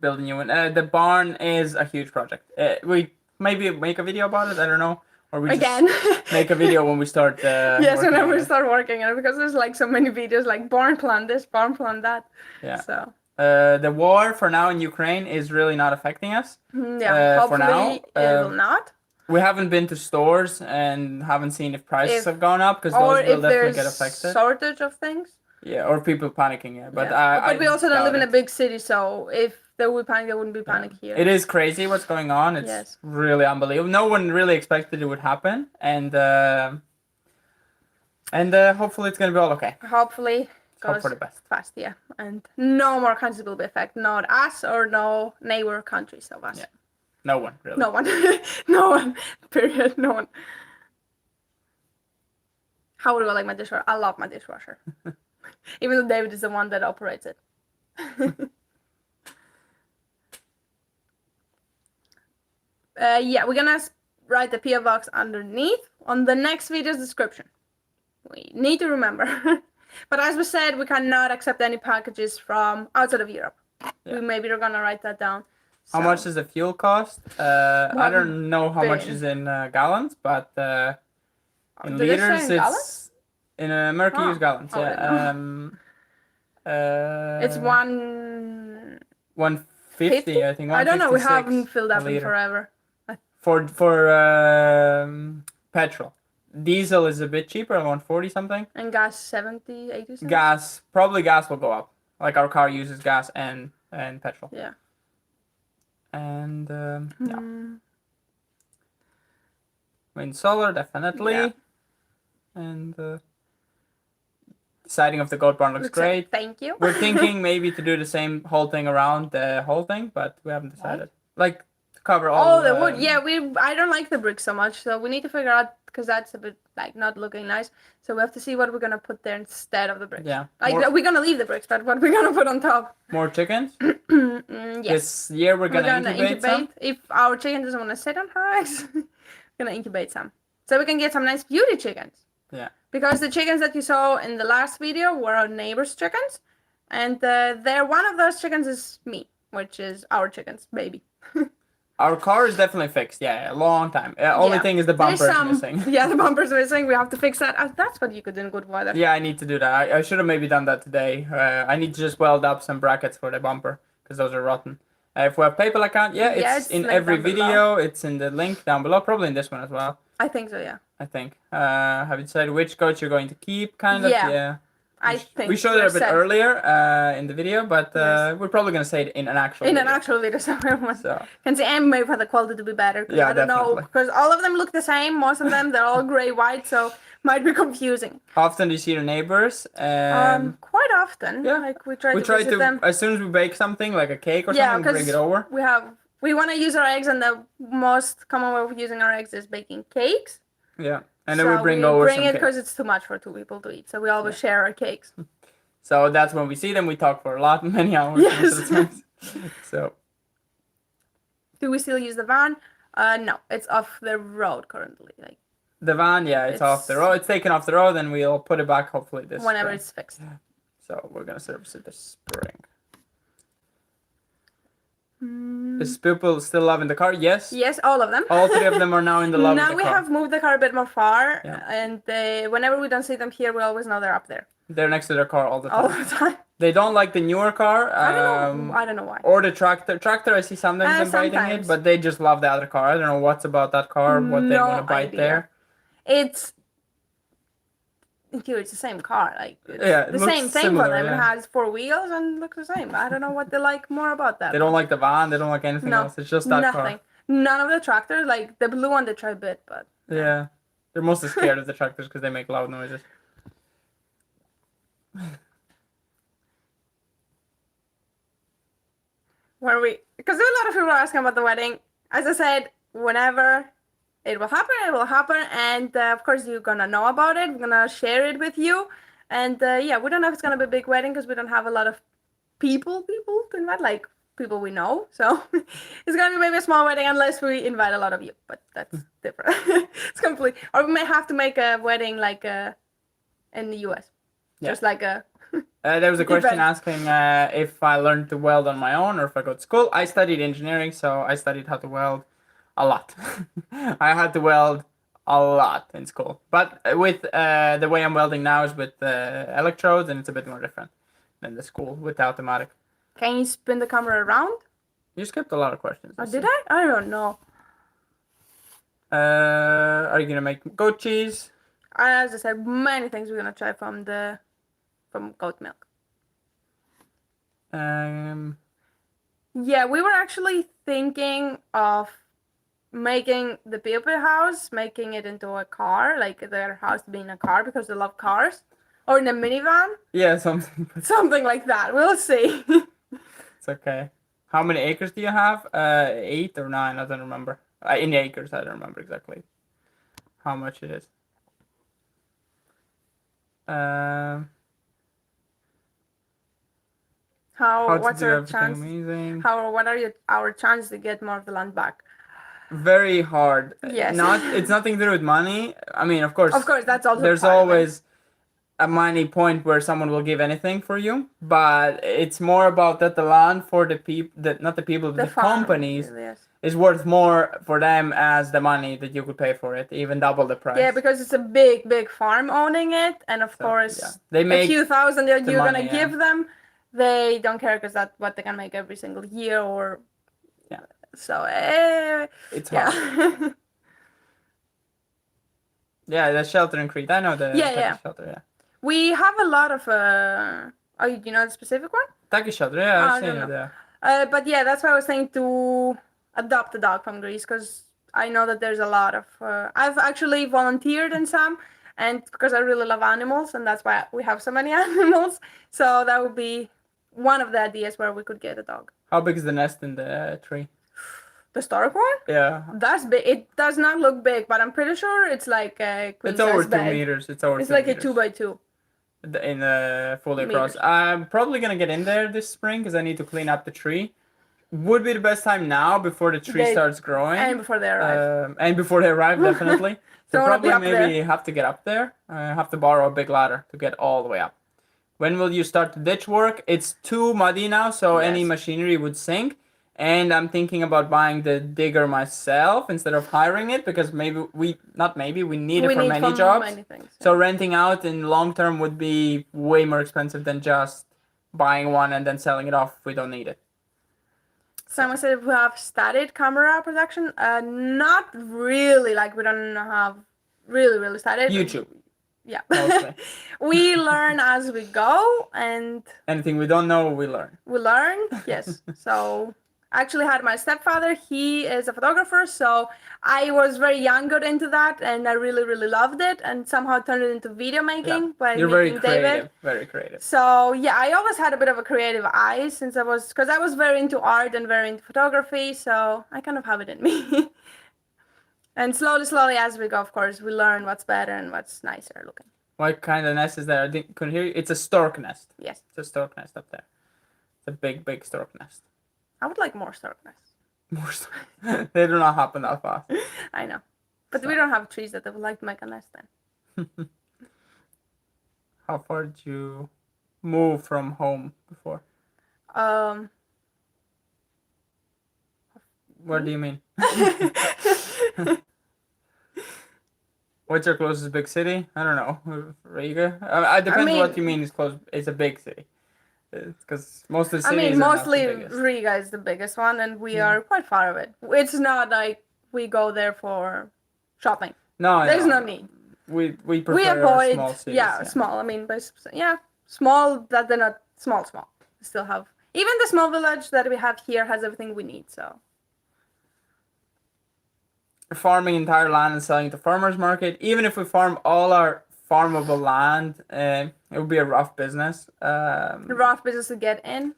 Building new one. The barn is a huge project. We maybe make a video about it. I don't know, or we just make a video when we start. Yes, whenever we start working on it, because there's like so many videos, like barn plan this, barn plan that. Yeah. So. The war for now in Ukraine is really not affecting us. Yeah. Hopefully for now, it will not. We haven't been to stores and haven't seen if prices have gone up because those will definitely get affected. Shortage of things. Yeah, or people panicking. Yeah, but but we also don't live in a big city, so if there would panic, there wouldn't be panic here. It is crazy what's going on. It's really unbelievable. No one really expected it would happen, and hopefully it's gonna be all okay. Hopefully, hope for the best. Fast, yeah, and no more countries will be affected. Not us or no neighbor countries of us. Yeah. No one, really. No one. No one. Period. No one. How do I like my dishwasher? I love my dishwasher. Even though David is the one that operates it. Yeah, we're gonna write the PO box underneath on the next video's description. We need to remember. But as we said, we cannot accept any packages from outside of Europe. Yeah. Maybe we're gonna write that down. How much does the fuel cost? I don't know how much is in gallons, but in liters it's in America use gallons. Yeah. It's 150, I think. I don't know. We haven't filled up in forever. For petrol, diesel is a bit cheaper, around 40 something. And gas 70, 80 cents? Gas will go up. Like our car uses gas and petrol. Yeah. And yeah. Wind solar definitely. Yeah. And siding of the goat barn looks great. Thank you. We're thinking maybe to do the same whole thing around the whole thing, but we haven't decided. Like to cover all. Oh, the wood. Yeah, I don't like the brick so much, so we need to figure out because that's a bit like not looking nice. So we have to see what we're gonna put there instead of the bricks. Yeah. Like we're gonna leave the bricks, but what we're gonna put on top? More chickens. Yes. This year we're gonna incubate some. If our chicken doesn't want to sit on her eggs, we're gonna incubate some, so we can get some nice beauty chickens. Yeah. Because the chickens that you saw in the last video were our neighbor's chickens, and one of those chickens is me, which is our chickens, baby. Our car is definitely fixed. Yeah, a long time. Only thing is the bumper is missing. Yeah, the bumper's missing. We have to fix that. That's what you could do in good weather. Yeah, I need to do that. I should have maybe done that today. I need to just weld up some brackets for the bumper because those are rotten. If we have PayPal account, it's in every video. It's in the link down below. Probably in this one as well. I think so, yeah. I think. Have you decided which goats you're going to keep? Kind of. Yeah. I think we showed it a bit earlier in the video, but we're probably gonna say it in an actual video, so everyone can see, and maybe for the quality to be better. Yeah, I don't know, because all of them look the same. Most of them, they're all gray white, so might be confusing. How often do you see your neighbors? Quite often. Yeah. Like we try to try visit them. As soon as we bake something, like a cake or something, we bring it over. We want to use our eggs, and the most common way of using our eggs is baking cakes. Yeah. And then we bring it because it's too much for 2 people to eat, so we always share our cakes. So that's when we see them. We talk for many hours. Yes. So. Do we still use the van? No, it's off the road currently. Like the van, it's off the road. It's taken off the road, and we'll put it back hopefully this whenever spring. It's fixed. So we're gonna service it this spring. Is people still loving the car? Yes. Yes, all of them. All 3 of them are now in the love of the car. Now we have moved the car a bit more far, and whenever we don't see them here, we always know they're up there. They're next to their car all the time. All the time. They don't like the newer car. I don't know why. Or the tractor. Tractor, I see sometimes them biting it, but they just love the other car. I don't know what's about that car, what they want to bite there. It's the same car, like the same thing for them. It has 4 wheels and looks the same. I don't know what they like more about that. They don't like the van. They don't like anything else. It's just that car. None of the tractors, like the blue one, they try a bit, but yeah, they're mostly scared of the tractors because they make loud noises. Because a lot of people are asking about the wedding. As I said, whenever it will happen, and of course you're gonna know about it. We're gonna share it with you, and we don't know if it's gonna be a big wedding because we don't have a lot of people to invite, like people we know. So it's gonna be maybe a small wedding unless we invite a lot of you, but that's different. It's complete. Or we may have to make a wedding like in the US, just like a. There was a question asking if I learned to weld on my own or if I go to school. I studied engineering, so I studied how to weld a lot. I had to weld a lot in school. But with the way I'm welding now is with electrodes, and it's a bit more different than the school with the automatic. Can you spin the camera around? You skipped a lot of questions. Oh, did I? I don't know. Are you going to make goat cheese? As I said, many things we're going to try from goat milk. Yeah, we were actually thinking of making the people house, making it into a car, like their house being a car because they love cars, or in a minivan. Yeah, something like that. We'll see. It's okay. How many acres do you have? 8 or 9? I don't remember. In acres, I don't remember exactly how much it is. What's our chance? Amazing. What are our chances to get more of the land back? Very hard. Yes. It's nothing to do with money. I mean, of course. Of course, that's also. There's always a money point where someone will give anything for you, but it's more about that the land for the people, not the people, but the companies, is worth more for them as the money that you could pay for it, even double the price. Yeah, because it's a big farm owning it, and of course, they make a few thousand that you're gonna give them. They don't care because that's what they can make every single year, or so it's hard. Yeah, the shelter in Crete. I know the shelter. Yeah. We have a lot of. Do you know the specific one? Turkish shelter. Yeah, I've seen it. Yeah. But yeah, that's why I was saying to adopt a dog from Greece because I know that there's a lot of. I've actually volunteered in some, and because I really love animals, and that's why we have so many animals. So that would be one of the ideas where we could get a dog. How big is the nest in the tree? The historic one? Yeah. That's big. It does not look big, but I'm pretty sure it's like a queen size bed. It's over 2 meters. It's like a 2x2. In fully across. I'm probably gonna get in there this spring because I need to clean up the tree. Would be the best time now before the tree starts growing. And before they arrive. Definitely. So probably maybe have to get up there. Have to borrow a big ladder to get all the way up. When will you start the ditch work? It's too muddy now, so any machinery would sink. And I'm thinking about buying the digger myself instead of hiring it because we need it for many jobs. Many things, so renting out in long term would be way more expensive than just buying one and then selling it off if we don't need it. Someone said if we have started camera production. Not really. Like we don't have really started. YouTube. Yeah. Mostly. We learn as we go, and anything we don't know, we learn. We learn, yes. So I actually had my stepfather. He is a photographer, so I was very young, got into that, and I really, really loved it, and somehow turned it into video making by You're meeting very creative, David. very creative. So yeah, I always had a bit of a creative eye because I was very into art and very into photography, so I kind of have it in me. And slowly, as we go, of course, we learn what's better and what's nicer looking. What kind of nest is that? I couldn't hear you. It's a stork nest. Yes. It's a stork nest up there. It's a big, big stork nest. I would like more stork nests. More stork. They do not happen that fast. I know. But we don't have trees that they would like to make a nest in. How far did you move from home before? What do you mean? What's your closest big city? I don't know. Riga? It depends what you mean is close. It's a big city. Because most of the cities mostly are not the Riga is the biggest one, and we are quite far of it. It's not like we go there for shopping. No, there's no need. We prefer we avoid small cities. Yeah, small. I mean, small that they're not small. We still have even the small village that we have here has everything we need. So. Farming entire land and selling to farmers market. Even if we farm all our farmable land, it would be a rough business. Rough business to get in.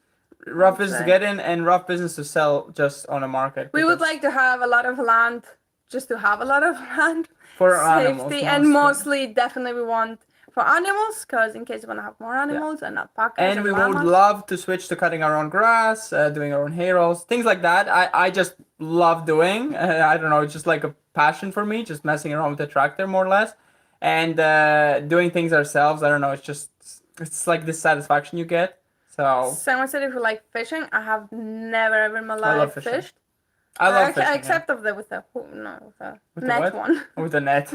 Rough business to get in and rough business to sell just on a market. We would like to have a lot of land, just to have a lot of land. For safety, animals. And mostly, definitely we want for animals, because in case we want to have more animals and not alpacas. And we would love to switch to cutting our own grass, doing our own hay rolls, things like that. I just love doing. I don't know, it's just like a passion for me, just messing around with the tractor more or less. And doing things ourselves, I don't know, it's like this satisfaction you get. So someone said if you like fishing, I have never ever in my life fished. I love fishing. Except with the net one. With the net.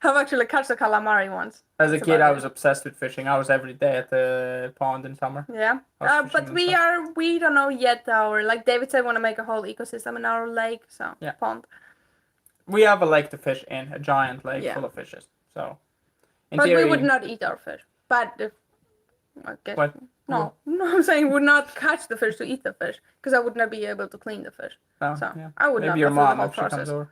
I've actually caught the calamari once. As a kid, I was obsessed with fishing. I was every day at the pond in summer. Yeah, but we don't know yet. Like David said, want to make a whole ecosystem in our lake, so pond. We have a lake to fish in, a giant lake full of fishes. So, but theory, we would not eat our fish. But if I guess what? No, I'm saying we would not catch the fish to eat the fish because I would not be able to clean the fish. Oh, so I would not go through the whole process. Comes over.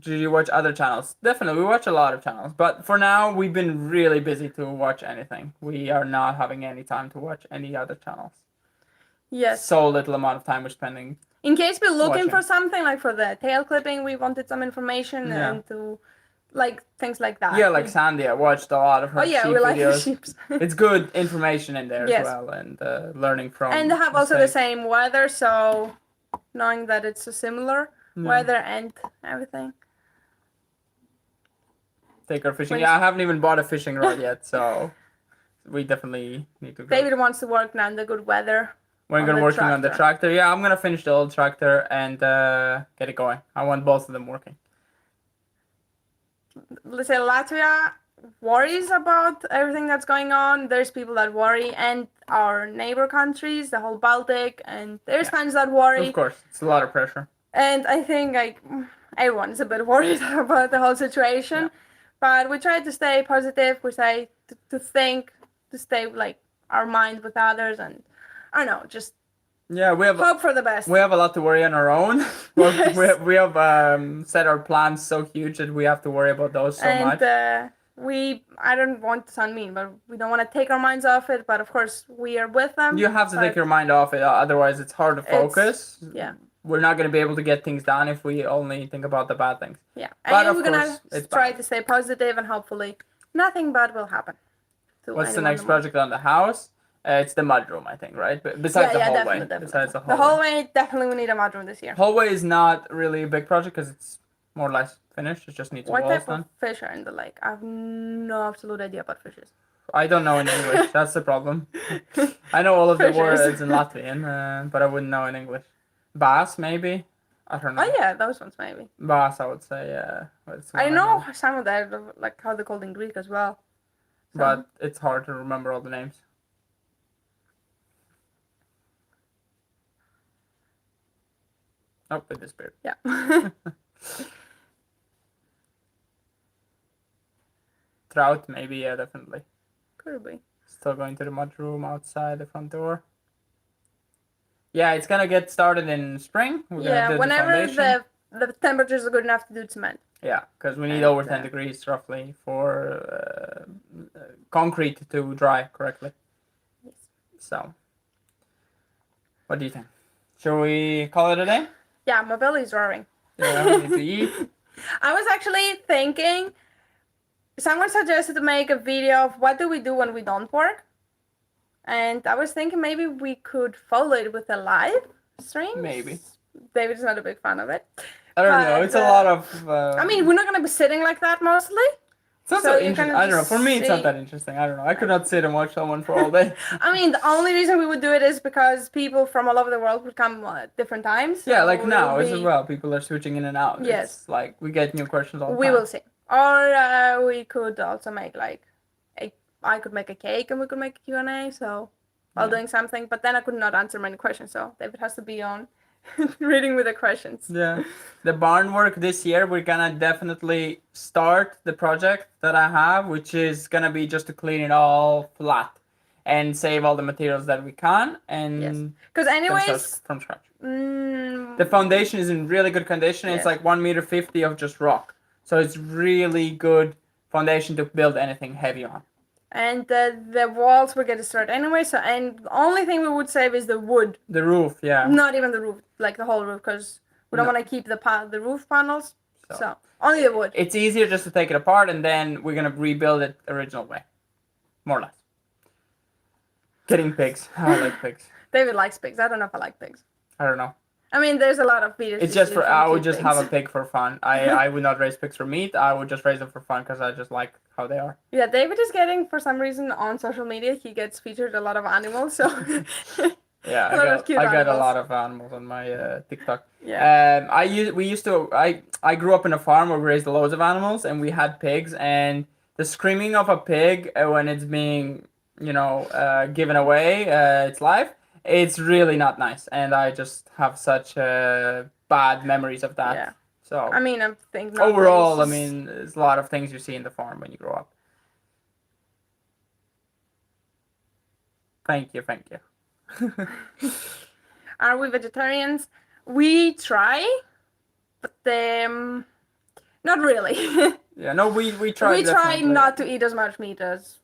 Did you watch other channels? Definitely, we watch a lot of channels. But for now, we've been really busy to watch anything. We are not having any time to watch any other channels. Yes. So little amount of time we're spending. In case we're looking for something, like for the tail clipping, we wanted some information and to, like, things like that. Yeah, like Sandy, I watched a lot of her sheep we like videos. Sheep. It's good information in there as well, and learning from. And they have also the same weather, so knowing that it's a similar weather and everything. Take our fishing. Yeah, I haven't even bought a fishing rod yet, so we definitely need to go. David wants to work now in the good weather. We're going to working on the tractor. Yeah, I'm going to finish the old tractor and get it going. I want both of them working. Let's say Latvia worries about everything that's going on. There's people that worry, and our neighbor countries, the whole Baltic, and there's countries that worry. Of course, it's a lot of pressure. And I think everyone is a bit worried about the whole situation. Yeah. But we try to stay positive. We say to think, to stay like our mind with others, and I don't know, just we have hope for the best. We have a lot to worry on our own. Yes. we have set our plans so huge that we have to worry about those so much. I don't want to sound mean, but we don't want to take our minds off it. But of course, we are with them. You have to take your mind off it, otherwise it's hard to focus. We're not going to be able to get things done if we only think about the bad things. Yeah, and we're going to try to stay positive, and hopefully nothing bad will happen. What's the next project on the house? It's the mudroom, I think, right? Besides the hallway. Definitely. Besides the hallway, definitely we need a mudroom this year. Hallway is not really a big project because it's more or less finished. It just needs walls done. What type of fish are in the lake? I have no absolute idea about fishes. I don't know in English. That's the problem. I know all of the words in Latvian, but I wouldn't know in English. Bass, maybe? I don't know. Oh, yeah, those ones, maybe. Bass, I would say, I know some of that, like how they're called in Greek as well. So. But it's hard to remember all the names. Oh, it disappeared. Yeah. drought, maybe, yeah, definitely. Could be. Still going to the mudroom outside the front door. Yeah, it's gonna get started in spring. We're gonna do whenever the foundation. the temperatures are good enough to do cement. Yeah, because we need over 10 degrees roughly for concrete to dry correctly. Yes. So, what do you think? Shall we call it a day? Yeah, my belly's roaring. Yeah, we need to eat. I was actually thinking, someone suggested to make a video of what do we do when we don't work. And I was thinking maybe we could follow it with a live stream. Maybe. David's not a big fan of it. I don't know. It's a lot of. I mean, we're not gonna be sitting like that mostly. It's not so interesting. I don't know. For me, it's not that interesting. I don't know. I could not sit and watch someone for all day. I mean, the only reason we would do it is because people from all over the world would come at different times. So yeah, like now as well. People are switching in and out. Yes. It's like we get new questions all the time. We will see. Or we could also make like I could make a cake and we could make a Q&A. So while doing something, but then I could not answer many questions. So David has to be on reading with the questions. Yeah. The barn work this year, we're gonna definitely start the project that I have, which is gonna be just to clean it all flat and save all the materials that we can. And because anyways, from scratch. The foundation is in really good condition. It's like 1.50 meters of just rock. So it's really good foundation to build anything heavy on. And the walls we're going to start anyway. So, and the only thing we would save is the wood. The roof, yeah. Not even the roof, like the whole roof, because we don't want to keep the roof panels. So only the wood. It's easier just to take it apart, and then we're gonna rebuild it original way, more or less. Getting pigs. I like pigs. David likes pigs. I don't know if I like pigs. I don't know. I mean, there's a lot of videos. It's just for I would just have a pig for fun. I would not raise pigs for meat. I would just raise them for fun because I just like how they are. Yeah, David is getting, for some reason, on social media, he gets featured a lot of animals. So yeah, I got a lot of animals on my TikTok. Yeah. I grew up in a farm where we raised loads of animals and we had pigs, and the screaming of a pig when it's being given away its life. It's really not nice, and I just have such bad memories of that. Yeah. So I mean, I'm thinking overall, I mean, there's a lot of things you see in the farm when you grow up. Thank you. Are we vegetarians? We try, but not really. Yeah, no, we try. We try not to eat as much meat as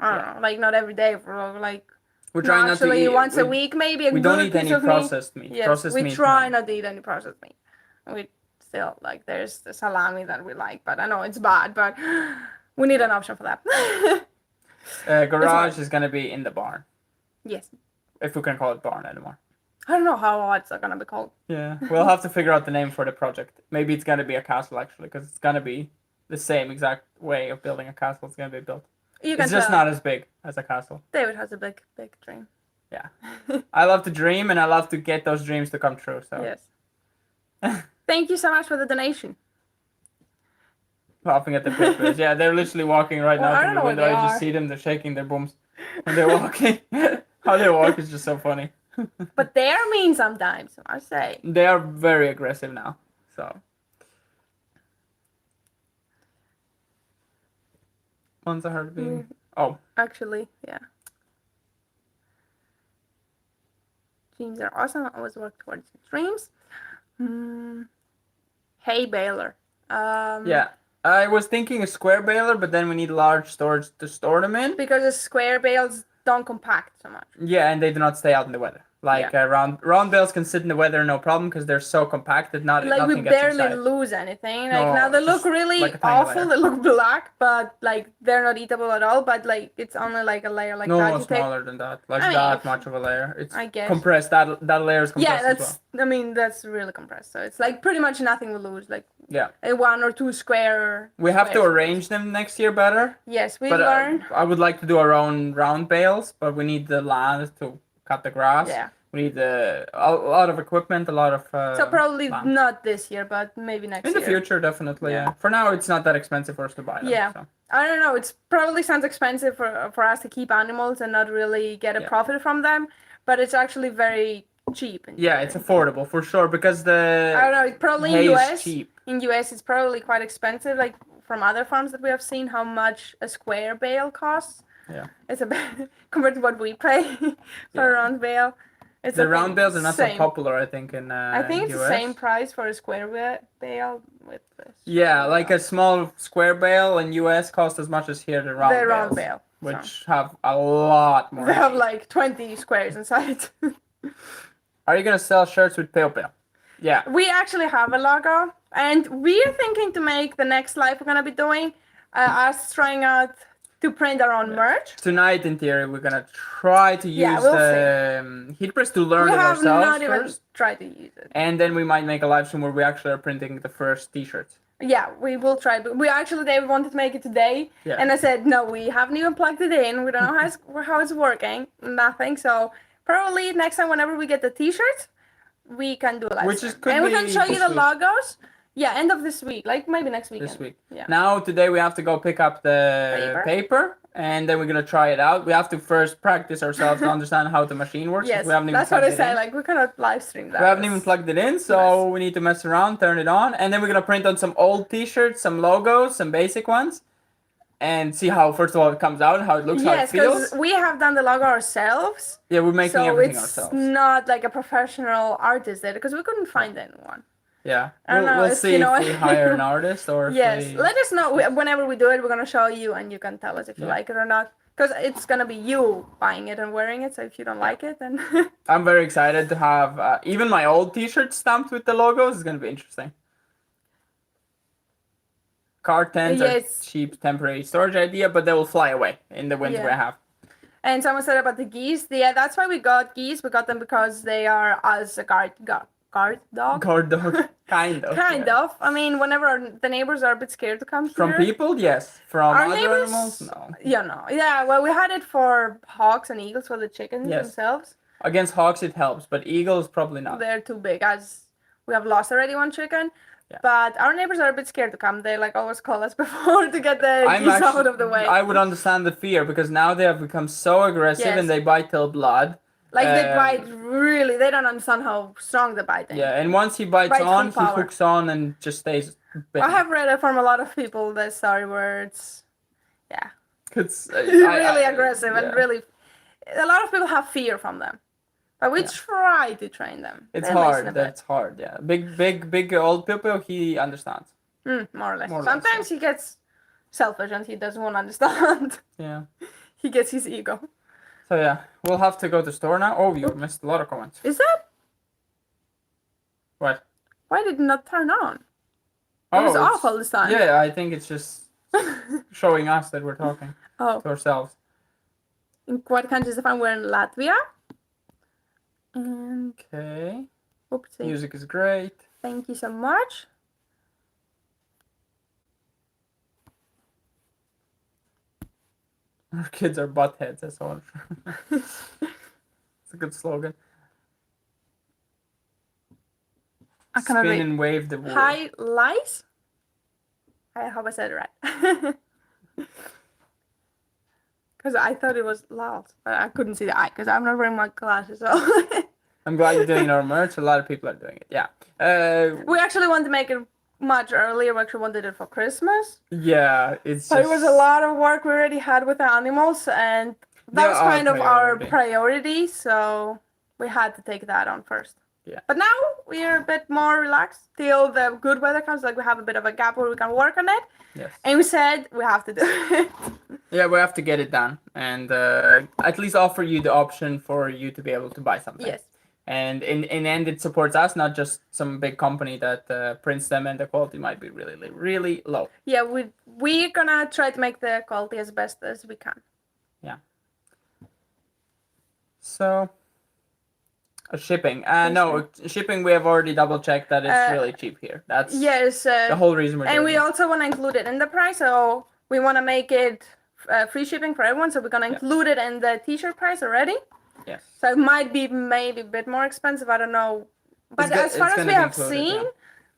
I don't know, like not every day for like. We're trying not to eat once a week, maybe. We don't eat any processed meat. Yes, we try not to eat any processed meat. We still like there's the salami that we like, but I know it's bad, but we need an option for that. Garage is gonna be in the barn. Yes. If we can call it barn anymore. I don't know how it's gonna be called. Yeah, we'll have to figure out the name for the project. Maybe it's gonna be a castle actually, because it's gonna be the same exact way of building a castle. It's gonna be built. It's just not as big as a castle. David has a big dream. Yeah. I love to dream, and I love to get those dreams to come true. So yes. Thank you so much for the donation. Laughing at the pictures. Yeah, they're literally walking right now through the window. I just see them. They're shaking their bums when they're walking. How they walk is just so funny. But they are mean sometimes, I say. They are very aggressive now. So. Once I heard being... Oh. Actually, yeah. Dreams are awesome. I always work towards dreams. Hay baler. Yeah. I was thinking a square baler, but then we need large storage to store them in. Because the square bales don't compact so much. Yeah, and they do not stay out in the weather. Like round bales can sit in the weather no problem because they're so compact that nothing we gets barely inside. Lose anything. Like now they look really awful. They look black, but like they're not eatable at all. But like it's only like a layer like that. No, smaller than that. Like that much of a layer. It's I guess. Compressed. That layer is compressed. Yeah, that's. As well. I mean, that's really compressed. So it's like pretty much nothing we lose. Like a 1 or 2 square. We have to arrange them next year better. Yes, we learn. I would like to do our own round bales, but we need the land to cut the grass. Yeah. We need a lot of equipment, a lot of. So probably not this year, but maybe next year. In the future, definitely. Yeah. For now, it's not that expensive for us to buy them. Yeah. So. I don't know. It's probably sounds expensive for us to keep animals and not really get a profit from them, but it's actually very cheap. It's affordable for sure because the. I don't know. It's probably in US. Cheap. In US, it's probably quite expensive. Like from other farms that we have seen how much a square bale costs. Yeah. It's a bit compared to what we pay for a round bale. It's the round bales are not so popular, I think, in I think it's US. the same price for a square bale with this. Yeah, like a small square bale in US costs as much as here the round bales, which have a lot more. They have like 20 squares inside. Are you gonna sell shirts with Pale? Yeah. We actually have a logo, and we're thinking to make the next live we're gonna be doing us trying out to print our own merch. Tonight, in theory, we're gonna try to use the heat press to learn it ourselves. We have not even tried to use it. And then we might make a live stream where we actually are printing the first t-shirts. Yeah, we will try. But David wanted to make it today, and I said no. We haven't even plugged it in. We don't know how it's working. Nothing. So probably next time, whenever we get the t-shirts, we can do a live stream. And we can show you the logos. Yeah, end of this week, like maybe next weekend. This week. Yeah. Now, today we have to go pick up the paper and then we're going to try it out. We have to first practice ourselves to understand how the machine works. Yes, we haven't even that's what I say, like we cannot live stream that. We haven't even plugged it in, so we need to mess around, turn it on, and then we're going to print on some old t-shirts, some logos, some basic ones, and see how, first of all, it comes out, how it looks, how it feels. Yes, because we have done the logo ourselves. Yeah, we're making everything ourselves. So it's not like a professional artist there, because we couldn't find anyone. Yeah, we'll see if we hire an artist or if let us know whenever we do it. We're gonna show you, and you can tell us if you like it or not. Because it's gonna be you buying it and wearing it. So if you don't like it, then I'm very excited to have even my old T-shirt stamped with the logos. It's gonna be interesting. Car tents are cheap temporary storage idea, but they will fly away in the winter. I have. And someone said about the geese. Yeah, that's why we got geese. We got them because they are as a guard dog. Guard dog, kind of. Kind of. I mean, whenever the neighbors are a bit scared to come here. From people, yes. From our other neighbors, animals, no. Yeah, no. Yeah, well, we had it for hawks and eagles, for the chickens themselves. Against hawks, it helps, but eagles, probably not. They're too big, as we have lost already one chicken. Yeah. But our neighbors are a bit scared to come. They like always call us before to get the geese out of the way. I would understand the fear because now they have become so aggressive and they bite till blood. Like they bite really, they don't understand how strong they're biting. Yeah, and once he bites on, he hooks on and just stays bitten. I have read it from a lot of people, the sorry words. Yeah. It's really aggressive and really, a lot of people have fear from them. But we try to train them. It's hard, that's hard, yeah. Big old people, he understands. More or less. Sometimes he gets selfish and he doesn't want to understand. Yeah. He gets his ego. So yeah, we'll have to go to the store now. Oh, you missed a lot of comments. Is that? What? Why did it not turn on? It was off all this time. Yeah, I think it's just showing us that we're talking to ourselves. In what countries if we're in Latvia? Okay. Oopsie. Music is great. Thank you so much. Our kids are buttheads, that's all. It's a good slogan. Spin and wave the wool. Hi, lice? I hope I said it right. Because I thought it was loud, but I couldn't see the eye because I'm not wearing my glasses. So I'm glad you're doing our merch. A lot of people are doing it. Yeah. We actually wanted to make it much earlier. We actually wanted it for Christmas. Yeah, But it was a lot of work we already had with the animals, and that was kind of our priority. So we had to take that on first. Yeah. But now we're a bit more relaxed till the good weather comes. Like we have a bit of a gap where we can work on it. Yes. And we said we have to do it. Yeah, we have to get it done and at least offer you the option for you to be able to buy something. Yes. And in end, it supports us, not just some big company that prints them and the quality might be really, really low. Yeah, we're gonna try to make the quality as best as we can. Yeah. So, shipping. No, shipping we have already double checked that it's really cheap here. That's the whole reason we're doing it. And we also want to include it in the price, so we want to make it free shipping for everyone, so we're going to include it in the t-shirt price already. Yes. So it might be maybe a bit more expensive, I don't know. But as far as we have seen,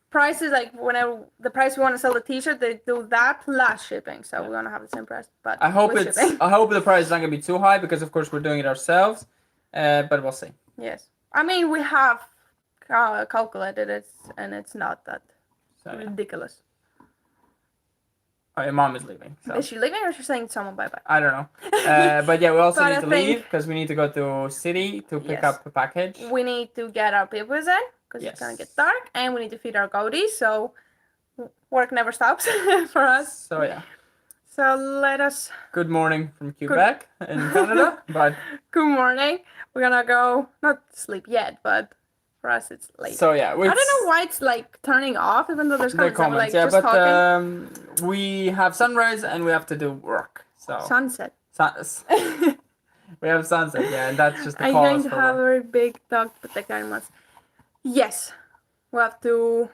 prices like whenever the price we want to sell the t-shirt, they do that plus shipping. So we're going to have the same price, but I hope the price is not going to be too high because of course we're doing it ourselves, but we'll see. Yes. I mean, we have calculated it, and it's not that ridiculous. Oh, your mom is leaving. So. Is she leaving or is she saying to someone bye-bye? I don't know. But yeah, we also But need I to think- leave because we need to go to city to pick up a package. We need to get our papers in because it's gonna get dark, and we need to feed our goaties. So work never stops for us. So yeah. So let us. Good morning from Quebec in Canada. But good morning. We're gonna go not sleep yet, but for us it's late. So yeah, I don't know why it's like turning off, even though there's comments. Like, yeah, just but we have sunrise and we have to do work. So sunset. We have sunset, yeah, and that's just the I'm cause going to for have work. a very big dog protect animals. Yes, we have to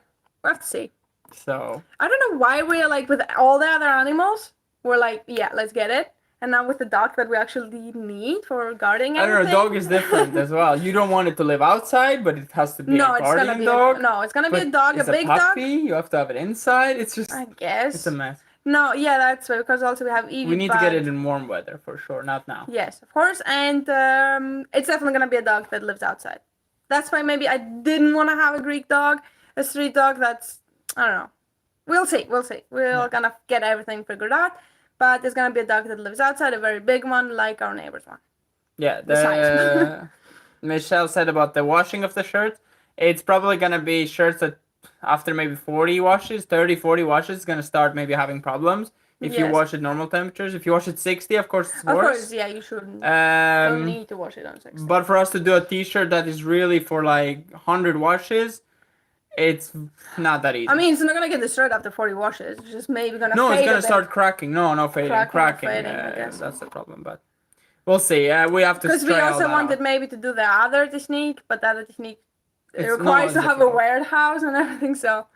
see. So I don't know why we're like with all the other animals. We're like, yeah, let's get it. And now with the dog that we actually need for guarding I everything. don't know, dog is different as well. You don't want it to live outside, but it has to be a guardian dog. It's gonna be a dog, a big puppy, dog. You have to have it inside. It's just, I guess. it's a mess. No, yeah, that's right, because also we have Evie. We need to get it in warm weather for sure, not now. Yes, of course, and it's definitely gonna be a dog that lives outside. That's why maybe I didn't want to have a Greek dog, a street dog. That's, I don't know. We'll see. We're gonna get everything figured out. But it's gonna be a dog that lives outside, a very big one, like our neighbor's one. Yeah, Michelle said about the washing of the shirts. It's probably gonna be shirts that after maybe 40 washes, 30, 40 washes, it's gonna start maybe having problems. If you wash at normal temperatures. If you wash at 60, of course it's worse. Of course, yeah, you shouldn't. Don't need to wash it on 60. But for us to do a t-shirt that is really for like 100 washes, it's not that easy. I mean, it's not gonna get destroyed after 40 washes. It's just maybe gonna No, fade it's gonna start cracking. No, fading. Cracking. Fading, I guess. That's the problem, but we'll see. We have to. Because we also wanted maybe to do the other technique, but the other technique requires to have a warehouse and everything. So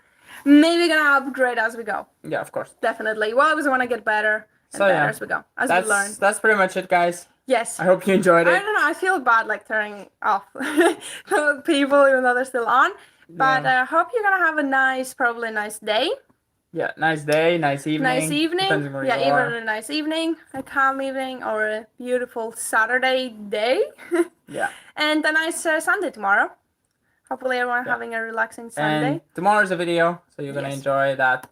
maybe gonna upgrade as we go. Yeah, of course. Definitely. We always want to get better and better as we go, as we learn. That's pretty much it, guys. Yes. I hope you enjoyed it. I don't know. I feel bad like turning off people even though they're still on. But I hope you're gonna have probably a nice day. Yeah, nice day, nice evening. Nice evening. Yeah, either a nice evening, a calm evening, or a beautiful Saturday day. Yeah. And a nice Sunday tomorrow. Hopefully everyone having a relaxing Sunday. And tomorrow's a video, so you're gonna enjoy that.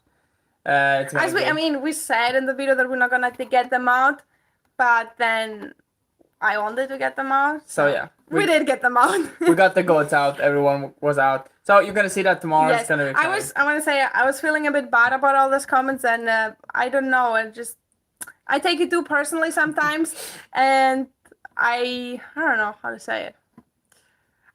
We said in the video that we're not gonna get them out, but then I wanted to get them out. So yeah. We did get them out. We got the goats out. Everyone was out. So you're gonna see that tomorrow. Yes. It's gonna be exciting. I want to say I was feeling a bit bad about all those comments, and I don't know. I take it too personally sometimes, and I don't know how to say it.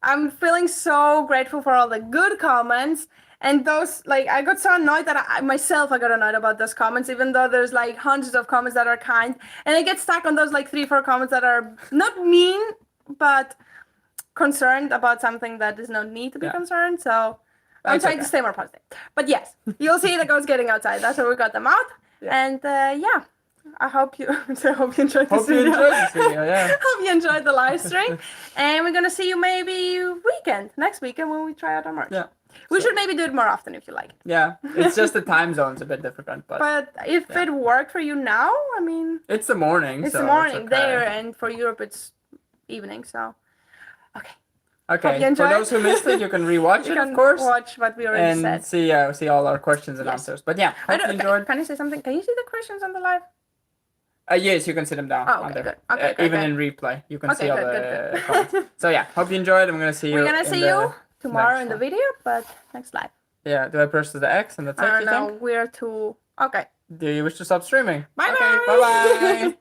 I'm feeling so grateful for all the good comments, and those I got so annoyed that I got annoyed about those comments, even though there's like hundreds of comments that are kind, and I get stuck on those like 3-4 comments that are not mean, but concerned about something that does not need to be concerned. So I'm trying to stay more positive. But yes, you'll see the goats getting outside. That's why we got them out. Yeah. And I hope you enjoyed this video. Hope you enjoyed the live stream. And we're gonna see you maybe next weekend when we try out our merch. Yeah. We should maybe do it more often if you like it. Yeah. It's just the time zone's a bit different, but if it worked for you now, I mean, it's the morning. It's the morning there, and for Europe it's evening, so okay. For those who missed it, you can rewatch it, of course. Watch what we already said. And see all our questions and answers. But yeah, hope you enjoyed. Can you say something? Can you see the questions on the live? Yes, you can see them down. Oh, okay, good. Okay, even in replay, you can see all the comments. So yeah, hope you enjoyed. I'm gonna see you. We're gonna see you tomorrow in the video, but next live. Yeah, do I press the X and that's it? I don't know. We're too. Okay. Do you wish to stop streaming? Bye bye.